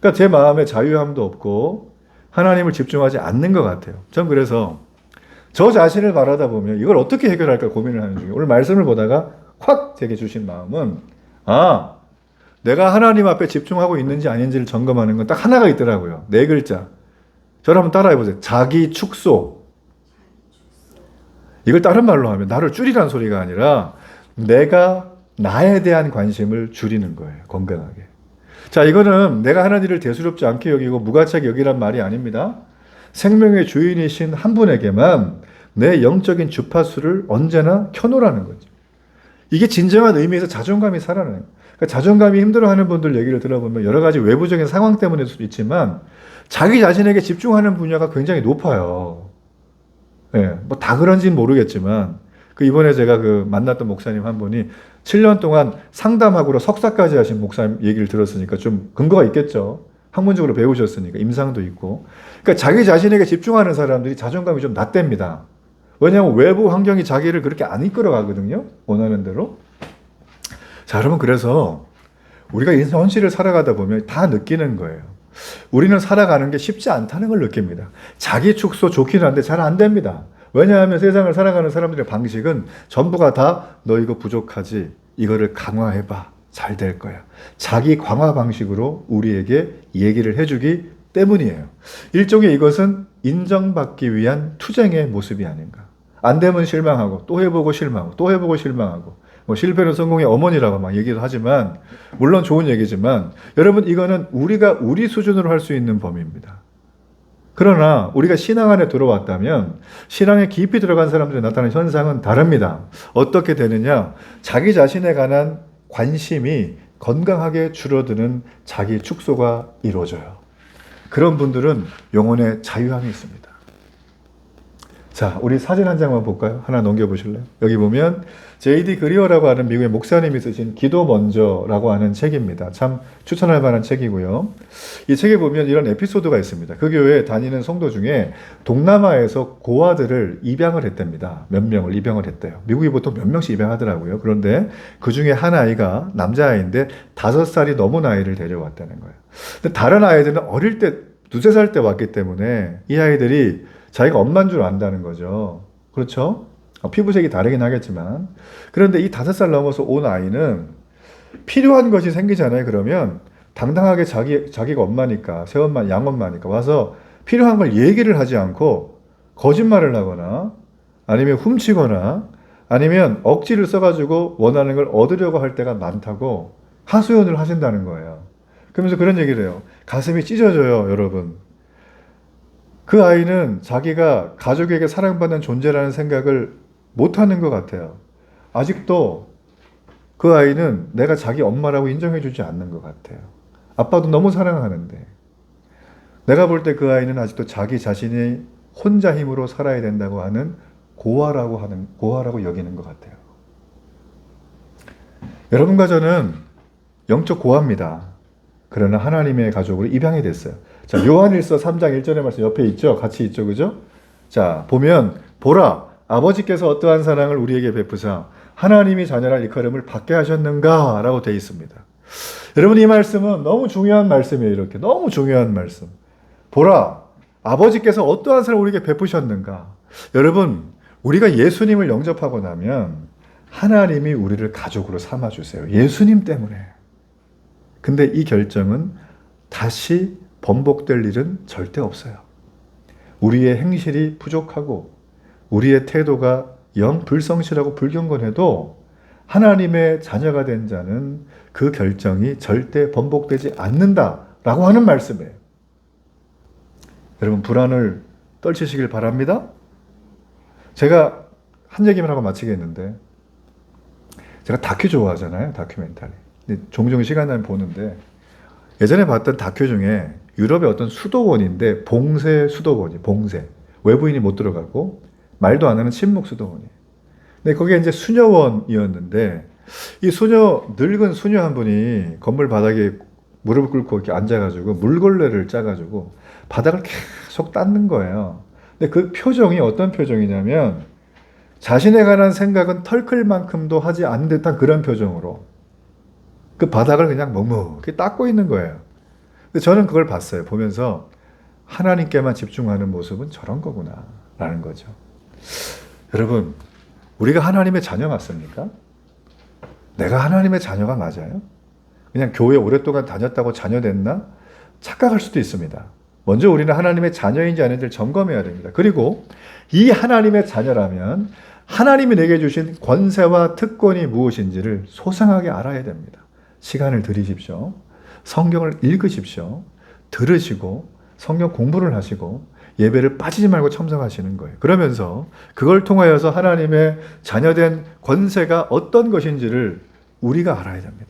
그러니까 제 마음에 자유함도 없고 하나님을 집중하지 않는 것 같아요. 전 그래서 저 자신을 말하다 보면 이걸 어떻게 해결할까 고민을 하는 중이에요. 오늘 말씀을 보다가 확 제게 주신 마음은 내가 하나님 앞에 집중하고 있는지 아닌지를 점검하는 건 딱 하나가 있더라고요. 4글자. 저를 한번 따라해 보세요. 자기 축소. 이걸 다른 말로 하면 나를 줄이라는 소리가 아니라 내가 나에 대한 관심을 줄이는 거예요. 건강하게. 자, 이거는 내가 하는 일을 대수롭지 않게 여기고 무가치하게 여기란 말이 아닙니다. 생명의 주인이신 한 분에게만 내 영적인 주파수를 언제나 켜놓으라는 거죠. 이게 진정한 의미에서 자존감이 살아나요. 그러니까 자존감이 힘들어하는 분들 얘기를 들어보면 여러 가지 외부적인 상황 때문일 수도 있지만 자기 자신에게 집중하는 분야가 굉장히 높아요. 예, 다 그런지는 모르겠지만 이번에 제가 만났던 목사님 한 분이 7년 동안 상담학으로 석사까지 하신 목사님 얘기를 들었으니까 좀 근거가 있겠죠. 학문적으로 배우셨으니까 임상도 있고. 그러니까 자기 자신에게 집중하는 사람들이 자존감이 좀 낮답니다. 왜냐하면 외부 환경이 자기를 그렇게 안 이끌어 가거든요. 원하는 대로. 자, 여러분 그래서 우리가 인생 현실을 살아가다 보면 다 느끼는 거예요. 우리는 살아가는 게 쉽지 않다는 걸 느낍니다. 자기 축소 좋기는 한데 잘 안 됩니다. 왜냐하면 세상을 살아가는 사람들의 방식은 전부가 다 너 이거 부족하지, 이거를 강화해봐, 잘 될 거야. 자기 강화 방식으로 우리에게 얘기를 해주기 때문이에요. 일종의 이것은 인정받기 위한 투쟁의 모습이 아닌가. 안 되면 실망하고 또 해보고 실망하고 또 해보고 실망하고, 뭐 실패는 성공의 어머니라고 막 얘기도 하지만, 물론 좋은 얘기지만 여러분, 이거는 우리가 우리 수준으로 할 수 있는 범위입니다. 그러나 우리가 신앙 안에 들어왔다면 신앙에 깊이 들어간 사람들이 나타나는 현상은 다릅니다. 어떻게 되느냐? 자기 자신에 관한 관심이 건강하게 줄어드는 자기 축소가 이루어져요. 그런 분들은 영혼의 자유함이 있습니다. 자, 우리 사진 한 장만 볼까요? 하나 넘겨보실래요? 여기 보면 J.D. 그리어라고 하는 미국의 목사님이 쓰신 기도 먼저라고 하는 책입니다. 참 추천할 만한 책이고요. 이 책에 보면 이런 에피소드가 있습니다. 그 교회에 다니는 성도 중에 동남아에서 고아들을 입양을 했답니다. 몇 명을 입양을 했대요. 미국이 보통 몇 명씩 입양하더라고요. 그런데 그 중에 한 아이가 남자아이인데 5살이 넘은 아이를 데려왔다는 거예요. 근데 다른 아이들은 어릴 때 2~3살 때 왔기 때문에 이 아이들이 자기가 엄마인 줄 안다는 거죠. 그렇죠? 피부색이 다르긴 하겠지만. 그런데 이 5살 넘어서 온 아이는 필요한 것이 생기잖아요. 그러면 당당하게 자기가 엄마니까, 새엄마, 양엄마니까 와서 필요한 걸 얘기를 하지 않고 거짓말을 하거나 아니면 훔치거나 아니면 억지를 써가지고 원하는 걸 얻으려고 할 때가 많다고 하소연을 하신다는 거예요. 그러면서 그런 얘기를 해요. 가슴이 찢어져요, 여러분. 그 아이는 자기가 가족에게 사랑받는 존재라는 생각을 못하는 것 같아요. 아직도 그 아이는 내가 자기 엄마라고 인정해주지 않는 것 같아요. 아빠도 너무 사랑하는데. 내가 볼 때 그 아이는 아직도 자기 자신이 혼자 힘으로 살아야 된다고 하는 고아라고 여기는 것 같아요. 여러분과 저는 영적 고아입니다. 그러나 하나님의 가족으로 입양이 됐어요. 자, 요한일서 3장 1절의 말씀 옆에 있죠? 같이 있죠? 그죠? 자, 보면 보라, 아버지께서 어떠한 사랑을 우리에게 베푸사 하나님이 자녀를 일컬음을 받게 하셨는가? 라고 되어 있습니다. 여러분, 이 말씀은 너무 중요한 말씀이에요. 이렇게 너무 중요한 말씀. 보라, 아버지께서 어떠한 사랑을 우리에게 베푸셨는가? 여러분, 우리가 예수님을 영접하고 나면 하나님이 우리를 가족으로 삼아주세요. 예수님 때문에. 근데 이 결정은 다시 번복될 일은 절대 없어요. 우리의 행실이 부족하고 우리의 태도가 영 불성실하고 불경건해도 하나님의 자녀가 된 자는 그 결정이 절대 번복되지 않는다라고 하는 말씀이에요. 여러분, 불안을 떨치시길 바랍니다. 제가 한 얘기만 하고 마치겠는데, 제가 다큐 좋아하잖아요. 다큐멘터리. 근데 종종 시간 나면 보는데, 예전에 봤던 다큐 중에 유럽의 어떤 수도원인데, 봉쇄 수도원이, 봉쇄. 외부인이 못 들어가고 말도 안 하는 침묵 수도원이. 근데 거기에 이제 수녀원이었는데, 이 늙은 수녀 한 분이 건물 바닥에 무릎을 꿇고 이렇게 앉아가지고 물걸레를 짜가지고 바닥을 계속 닦는 거예요. 근데 그 표정이 어떤 표정이냐면, 자신에 관한 생각은 털클만큼도 하지 않는 듯한 그런 표정으로 그 바닥을 그냥 묵묵히 닦고 있는 거예요. 근데 저는 그걸 봤어요. 보면서 하나님께만 집중하는 모습은 저런 거구나 라는 거죠. 여러분, 우리가 하나님의 자녀 맞습니까? 내가 하나님의 자녀가 맞아요? 그냥 교회 오랫동안 다녔다고 자녀 됐나? 착각할 수도 있습니다. 먼저 우리는 하나님의 자녀인지 아닌지를 점검해야 됩니다. 그리고 이 하나님의 자녀라면 하나님이 내게 주신 권세와 특권이 무엇인지를 소상하게 알아야 됩니다. 시간을 들이십시오. 성경을 읽으십시오. 들으시고 성경 공부를 하시고 예배를 빠지지 말고 참석하시는 거예요. 그러면서 그걸 통하여서 하나님의 자녀된 권세가 어떤 것인지를 우리가 알아야 됩니다.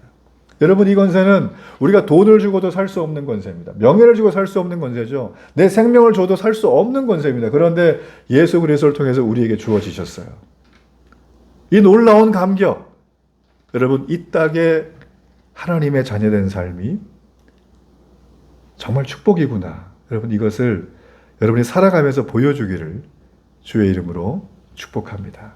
여러분, 이 권세는 우리가 돈을 주고도 살 수 없는 권세입니다. 명예를 주고 살 수 없는 권세죠. 내 생명을 줘도 살 수 없는 권세입니다. 그런데 예수 그리스도를 통해서 우리에게 주어지셨어요. 이 놀라운 감격. 여러분, 이 땅에 하나님의 자녀된 삶이 정말 축복이구나. 여러분, 이것을 여러분이 살아가면서 보여주기를 주의 이름으로 축복합니다.